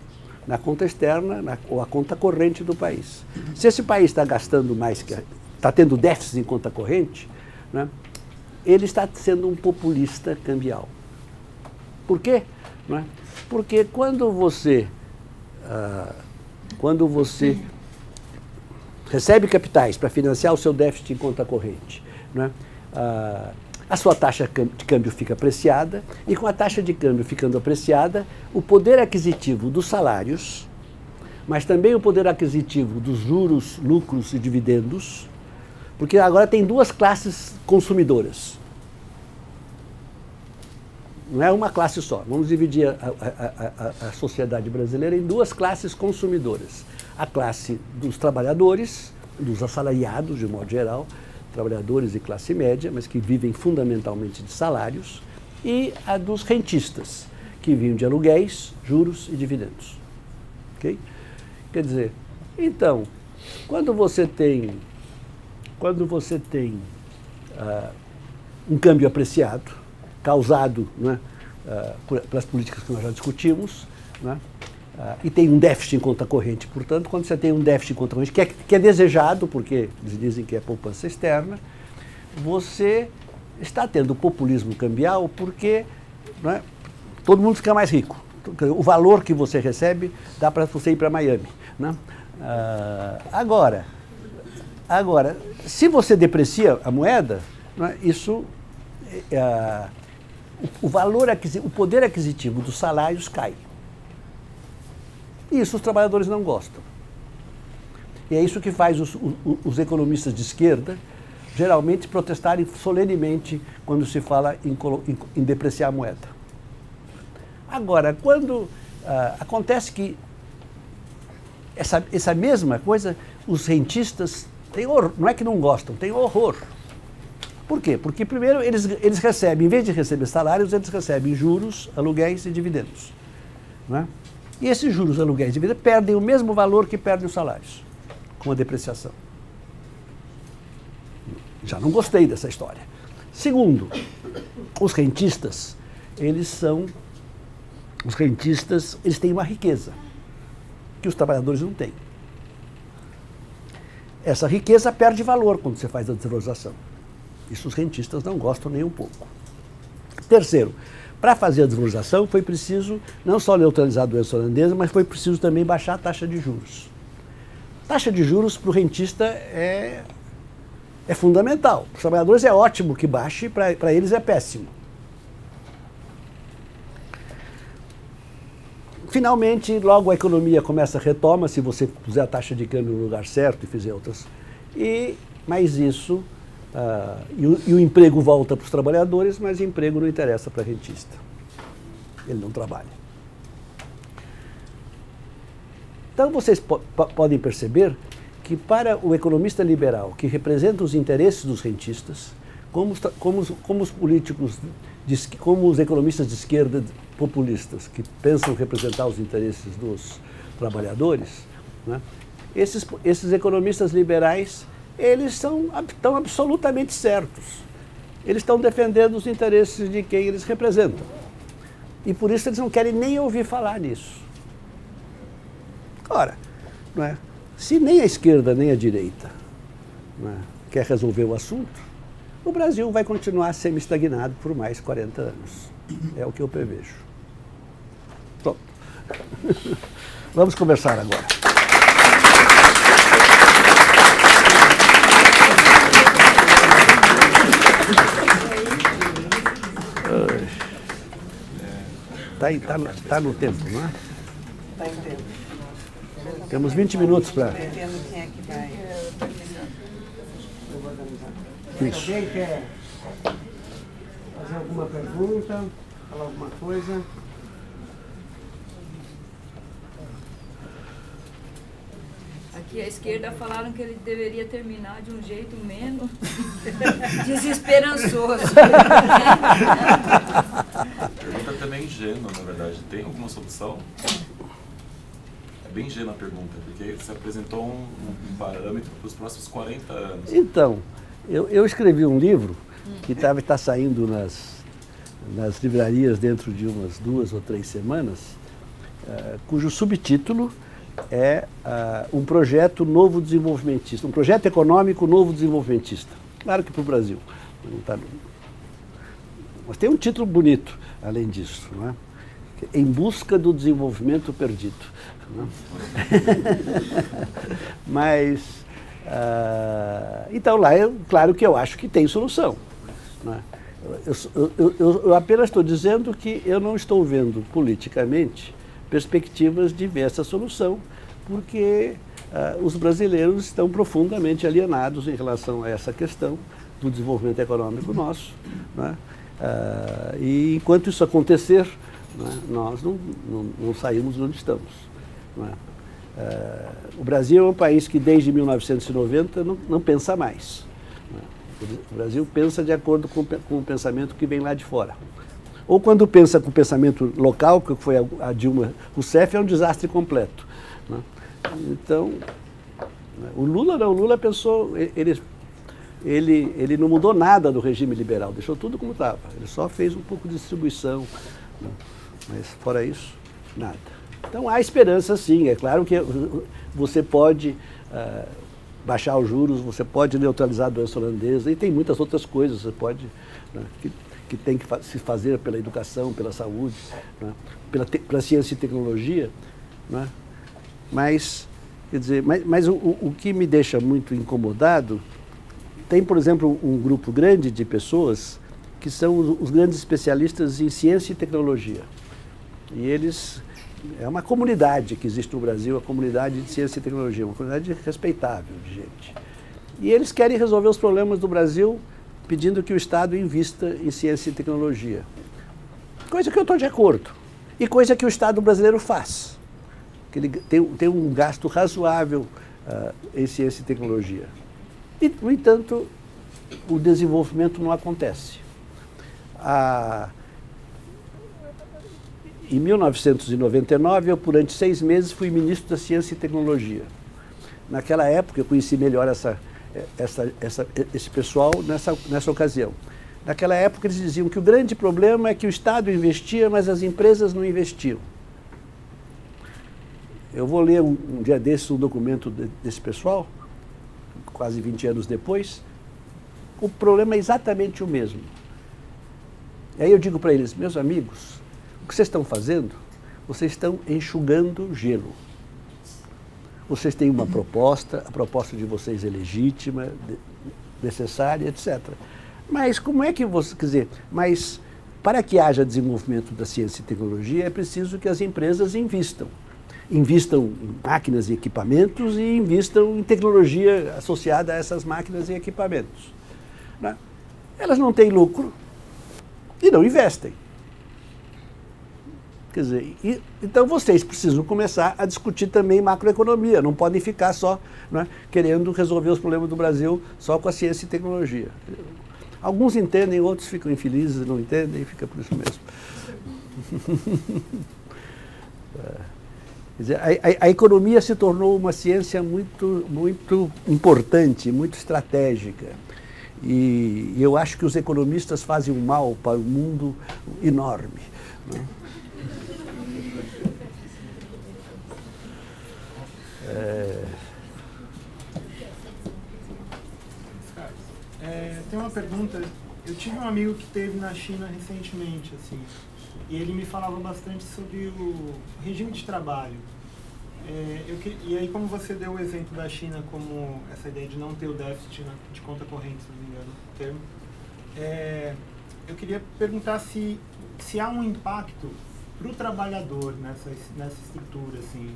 Na conta externa, ou a conta corrente do país. Se esse país está gastando mais, está tendo déficit em conta corrente, né, ele está sendo um populista cambial. Por quê? Né? Porque quando você recebe capitais para financiar o seu déficit em conta corrente, né, a sua taxa de câmbio fica apreciada, e com a taxa de câmbio ficando apreciada, o poder aquisitivo dos salários, mas também o poder aquisitivo dos juros, lucros e dividendos, porque agora tem duas classes consumidoras. Não é uma classe só. Vamos dividir a sociedade brasileira em duas classes consumidoras. A classe dos trabalhadores, dos assalariados, de modo geral, trabalhadores de classe média, mas que vivem fundamentalmente de salários, e a dos rentistas, que vivem de aluguéis, juros e dividendos. Okay? Quer dizer, então, quando você tem um câmbio apreciado, causado, né, pelas políticas que nós já discutimos, né, e tem um déficit em conta corrente, portanto, quando você tem um déficit em conta corrente, que é desejado, porque eles dizem que é poupança externa, você está tendo populismo cambial porque, né, todo mundo fica mais rico. O valor que você recebe dá para você ir para Miami. Né? Agora, se você deprecia a moeda, né, isso, o poder aquisitivo dos salários cai. E isso os trabalhadores não gostam. E é isso que faz os economistas de esquerda geralmente protestarem solenemente quando se fala em depreciar a moeda. Agora, quando acontece que essa mesma coisa, os rentistas têm horror, não é que não gostam, têm horror. Por quê? Porque primeiro eles recebem, em vez de receber salários, eles recebem juros, aluguéis e dividendos. Não é? E esses juros, aluguéis e dividendos perdem o mesmo valor que perdem os salários, com a depreciação. Já não gostei dessa história. Segundo, os rentistas têm uma riqueza que os trabalhadores não têm. Essa riqueza perde valor quando você faz a desvalorização. Isso os rentistas não gostam nem um pouco. Terceiro, para fazer a desvalorização foi preciso não só neutralizar a doença holandesa, mas foi preciso também baixar a taxa de juros. Taxa de juros para o rentista é fundamental. Para os trabalhadores é ótimo que baixe, para eles é péssimo. Finalmente, logo a economia retoma, se você puser a taxa de câmbio no lugar certo e fizer outras. Mas isso, e o emprego volta para os trabalhadores, mas o emprego não interessa para rentista. Ele não trabalha. Então vocês podem perceber que para o economista liberal, que representa os interesses dos rentistas, como os políticos, como os economistas de esquerda populistas, que pensam representar os interesses dos trabalhadores, né, esses economistas liberais, eles estão absolutamente certos. Eles estão defendendo os interesses de quem eles representam. E por isso eles não querem nem ouvir falar nisso. Ora, não é? Se nem a esquerda nem a direita, não é, quer resolver o assunto, o Brasil vai continuar semi-estagnado por mais 40 anos. É o que eu prevejo. Pronto. Vamos conversar agora. Tá no tempo, não é? Está em tempo. Temos 20 minutos para... Entendo quem é que vai. Isso. Alguém quer fazer alguma pergunta, falar alguma coisa? que a esquerda falaram que ele deveria terminar de um jeito menos desesperançoso. A pergunta também é ingênua, na verdade. Tem alguma solução? É bem ingênua a pergunta, porque você apresentou um parâmetro para os próximos 40 anos. Então, eu escrevi um livro que está saindo nas livrarias dentro de umas 2 ou 3 semanas, cujo subtítulo é um projeto novo desenvolvimentista, um projeto econômico novo desenvolvimentista. Claro que para o Brasil. Mas tem um título bonito, além disso, não é? Em busca do desenvolvimento perdido. Não é? Mas, então lá, claro que eu acho que tem solução. Não é? Eu apenas estou dizendo que eu não estou vendo politicamente perspectivas de ver essa solução, porque os brasileiros estão profundamente alienados em relação a essa questão do desenvolvimento econômico nosso. Né? E enquanto isso acontecer, né, nós não saímos de onde estamos. Né? O Brasil é um país que desde 1990 não pensa mais. Né? O Brasil pensa de acordo com o pensamento que vem lá de fora. Ou quando pensa com o pensamento local, que foi a Dilma Rousseff, é um desastre completo. Né? Então, o Lula pensou, ele não mudou nada do regime liberal, deixou tudo como estava. Ele só fez um pouco de distribuição, né? Mas fora isso, nada. Então há esperança sim, é claro que você pode baixar os juros, você pode neutralizar a doença holandesa e tem muitas outras coisas, você pode, né, que tem que se fazer pela educação, pela saúde, né, pela ciência e tecnologia, né? Mas, quer dizer, mas o que me deixa muito incomodado, tem, por exemplo, um grupo grande de pessoas que são os grandes especialistas em ciência e tecnologia. E eles, é uma comunidade que existe no Brasil, a comunidade de ciência e tecnologia, uma comunidade respeitável de gente. E eles querem resolver os problemas do Brasil pedindo que o Estado invista em ciência e tecnologia. Coisa que eu estou de acordo. E coisa que o Estado brasileiro faz. Que ele tem um gasto razoável em ciência e tecnologia. E, no entanto, o desenvolvimento não acontece. Em 1999, eu, durante 6 meses, fui ministro da Ciência e Tecnologia. Naquela época, eu conheci melhor esse pessoal nessa ocasião. Naquela época, eles diziam que o grande problema é que o Estado investia, mas as empresas não investiam. Eu vou ler um dia desses um documento desse pessoal, quase 20 anos depois. O problema é exatamente o mesmo. E aí eu digo para eles, meus amigos, o que vocês estão fazendo? Vocês estão enxugando gelo. Vocês têm uma proposta, a proposta de vocês é legítima, necessária, etc. Mas como é que você, quer dizer, mas para que haja desenvolvimento da ciência e tecnologia é preciso que as empresas invistam. Invistam em máquinas e equipamentos e invistam em tecnologia associada a essas máquinas e equipamentos. Né? Elas não têm lucro e não investem. Quer dizer, então vocês precisam começar a discutir também macroeconomia, não podem ficar só, né, querendo resolver os problemas do Brasil só com a ciência e tecnologia. Alguns entendem, outros ficam infelizes, não entendem, e fica por isso mesmo. Quer dizer, a economia se tornou uma ciência muito, muito importante, muito estratégica. E eu acho que os economistas fazem um mal para o mundo enorme. Né? Tem uma pergunta. Eu tive um amigo que esteve na China recentemente, assim, e ele me falava bastante sobre o regime de trabalho. E aí, como você deu o exemplo da China como essa ideia de não ter o déficit de conta corrente, se não me engano o termo, eu queria perguntar se há um impacto para o trabalhador nessa estrutura, assim,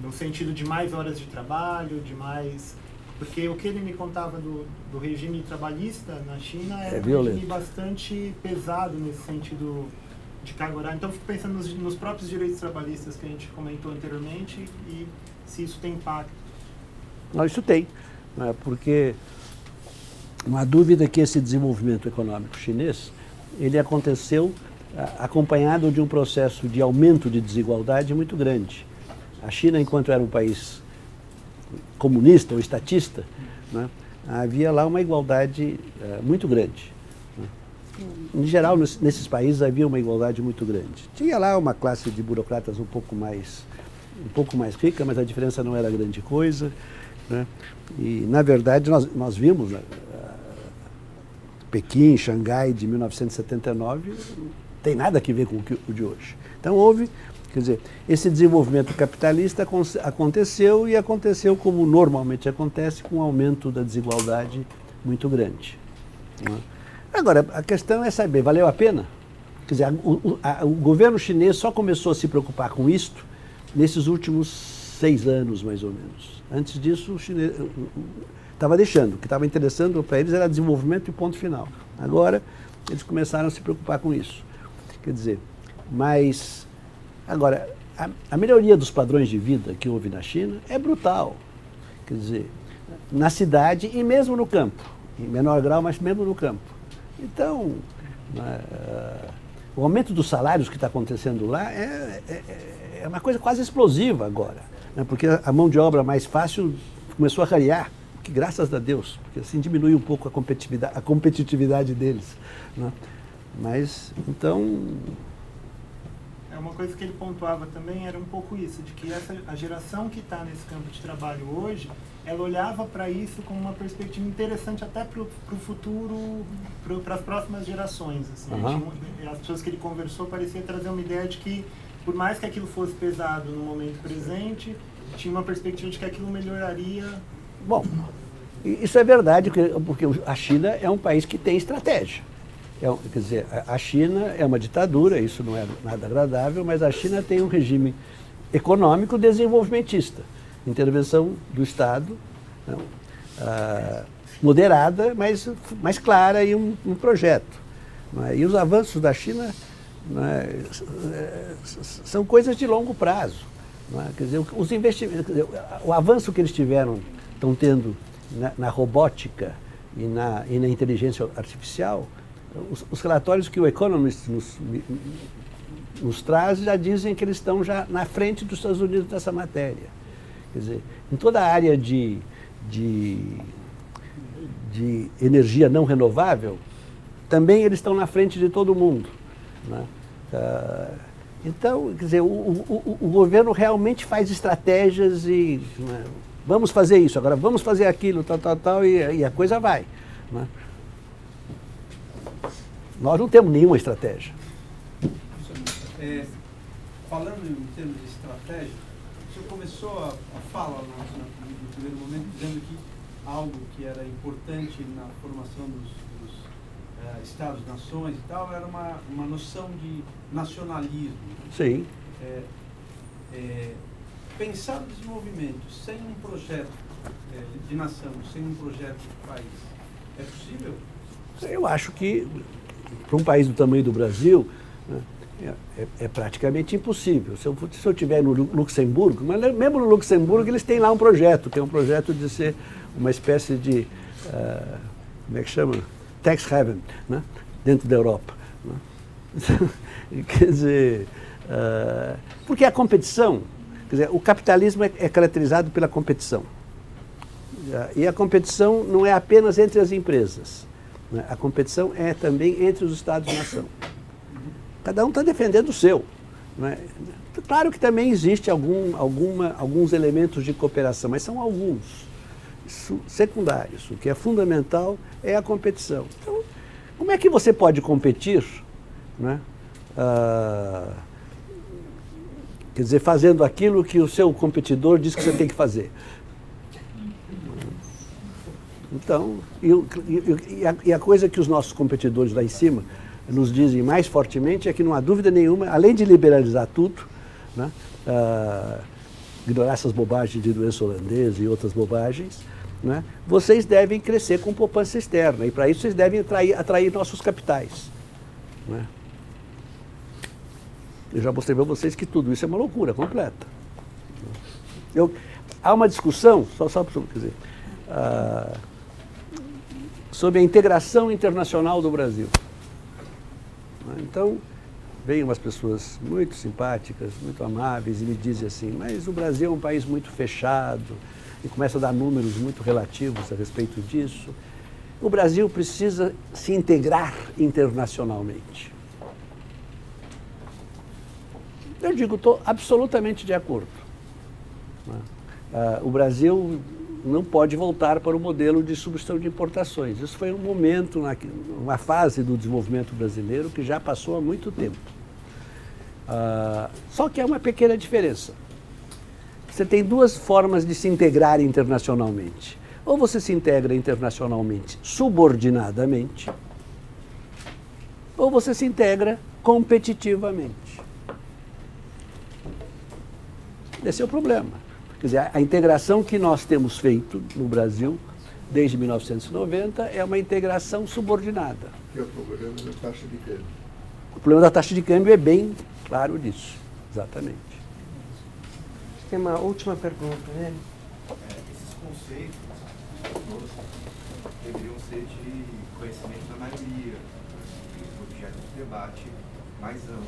no sentido de mais horas de trabalho, de mais... Porque o que ele me contava do regime trabalhista na China era um regime bastante pesado nesse sentido de carga horária. Então, eu fico pensando nos próprios direitos trabalhistas que a gente comentou anteriormente e se isso tem impacto Não, isso tem, né? Porque não há dúvida que esse desenvolvimento econômico chinês, ele aconteceu acompanhado de um processo de aumento de desigualdade muito grande. A China, enquanto era um país comunista ou estatista, né, havia lá uma igualdade muito grande. Né. Em geral, nesses países havia uma igualdade muito grande. Tinha lá uma classe de burocratas um pouco mais rica, mas a diferença não era grande coisa. Né. E, na verdade, nós vimos Pequim, Xangai, de 1979, tem nada a ver com o de hoje. Então houve, quer dizer, esse desenvolvimento capitalista aconteceu e aconteceu como normalmente acontece, com um aumento da desigualdade muito grande. Né? Agora, a questão é saber, valeu a pena? Quer dizer, o governo chinês só começou a se preocupar com isto nesses últimos 6 anos, mais ou menos. Antes disso, o chinês estava deixando. O que estava interessando para eles era desenvolvimento e ponto final. Agora, eles começaram a se preocupar com isso. Quer dizer, mas, agora, a melhoria dos padrões de vida que houve na China é brutal. Quer dizer, na cidade e mesmo no campo. Em menor grau, mas mesmo no campo. Então, o aumento dos salários que está acontecendo lá é uma coisa quase explosiva agora. Né? Porque a mão de obra mais fácil começou a rarear. Que graças a Deus, porque assim diminui um pouco a competitividade deles. Né? Mas, então... Uma coisa que ele pontuava também era um pouco isso, de que a geração que está nesse campo de trabalho hoje, ela olhava para isso como uma perspectiva interessante até para o futuro, para as próximas gerações. Assim. As pessoas que ele conversou pareciam trazer uma ideia de que, por mais que aquilo fosse pesado no momento presente, tinha uma perspectiva de que aquilo melhoraria. Bom, isso é verdade, porque a China é um país que tem estratégia. Quer dizer, a China é uma ditadura, isso não é nada agradável, mas a China tem um regime econômico desenvolvimentista. Intervenção do Estado, não, moderada, mas mais clara e um projeto. Não é? E os avanços da China não é, são coisas de longo prazo. Não é? Quer dizer, os investimentos, o avanço que eles estão tendo na robótica e na inteligência artificial, os relatórios que o Economist nos traz já dizem que eles estão já na frente dos Estados Unidos nessa matéria. Quer dizer, em toda a área de energia não renovável, também eles estão na frente de todo mundo. Né? Então, quer dizer, o governo realmente faz estratégias e né, vamos fazer isso, agora vamos fazer aquilo, tal, e a coisa vai. Né? Nós não temos nenhuma estratégia. Falando em termos de estratégia, o senhor começou a fala no primeiro momento dizendo que algo que era importante na formação dos Estados-nações e tal era uma noção de nacionalismo. Sim. Pensar no desenvolvimento sem um projeto de nação, sem um projeto de país, é possível? Eu acho que para um país do tamanho do Brasil, né, é praticamente impossível. Se eu estiver no Luxemburgo, mas mesmo no Luxemburgo eles têm lá um projeto, que é um projeto de ser uma espécie de, como é que chama? Tax haven, né, dentro da Europa. Né? Quer dizer, porque a competição, quer dizer, o capitalismo é caracterizado pela competição. E a competição não é apenas entre as empresas. A competição é também entre os Estados-nação. Cada um está defendendo o seu. Né? Claro que também existe alguns elementos de cooperação, mas são alguns secundários. O que é fundamental é a competição. Então, como é que você pode competir, né? Quer dizer, fazendo aquilo que o seu competidor diz que você tem que fazer? Então, e a coisa que os nossos competidores lá em cima nos dizem mais fortemente é que não há dúvida nenhuma, além de liberalizar tudo, né, ignorar essas bobagens de doença holandesa e outras bobagens, né, vocês devem crescer com poupança externa e para isso vocês devem atrair nossos capitais. Né. Eu já mostrei para vocês que tudo isso é uma loucura completa. há uma discussão, só para dizer, sobre a integração internacional do Brasil. Então, vêm umas pessoas muito simpáticas, muito amáveis e me dizem assim, mas o Brasil é um país muito fechado, e começa a dar números muito relativos a respeito disso. O Brasil precisa se integrar internacionalmente. Eu digo, estou absolutamente de acordo. O Brasil não pode voltar para o modelo de substituição de importações. Isso foi um momento, uma fase do desenvolvimento brasileiro que já passou há muito tempo. Só que há uma pequena diferença. Você tem duas formas de se integrar internacionalmente. Ou você se integra internacionalmente subordinadamente, ou você se integra competitivamente. Esse é o problema. Quer dizer, a integração que nós temos feito no Brasil desde 1990 é uma integração subordinada. Que é o problema da taxa de câmbio. O problema da taxa de câmbio é bem claro disso, exatamente. Tem uma última pergunta, né? Esses conceitos deveriam ser de conhecimento da maioria, objeto de debate mais amplo,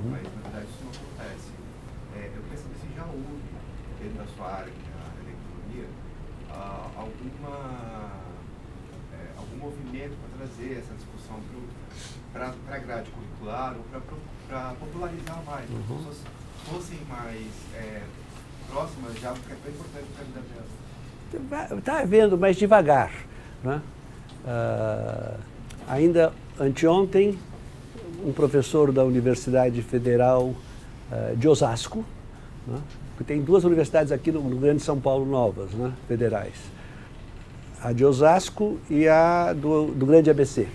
mas na verdade isso não acontece. Eu queria saber se já houve, dentro da sua área, da economia, algum movimento para trazer essa discussão para a grade curricular ou para popularizar mais, para as pessoas fossem mais próximas já, porque é tão importante para a vida delas. Está havendo, mas devagar. Né? Ainda anteontem, um professor da Universidade Federal de Osasco, né? Porque tem duas universidades aqui no Grande São Paulo novas, né? Federais. A de Osasco e a do Grande ABC.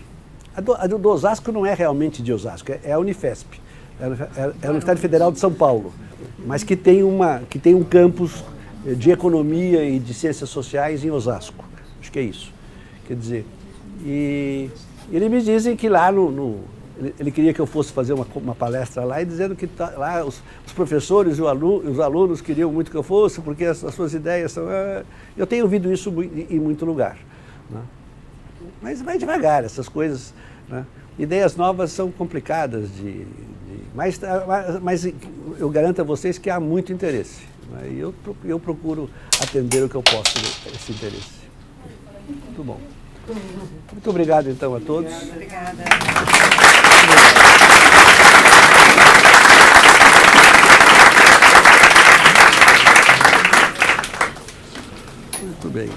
A do Osasco não é realmente de Osasco, é a Unifesp. É a Universidade Federal de São Paulo, mas que tem um campus de economia e de ciências sociais em Osasco. Acho que é isso. Quer dizer, e eles me dizem que lá ele queria que eu fosse fazer uma palestra lá e dizendo que lá os professores e os alunos queriam muito que eu fosse porque as suas ideias são... eu tenho ouvido isso em muito lugar. Né? Mas vai devagar, essas coisas. Né? Ideias novas são complicadas mas eu garanto a vocês que há muito interesse. Né? E eu procuro atender o que eu posso desse interesse. Muito bom. Muito obrigado, então, a todos. Obrigada. Muito bem.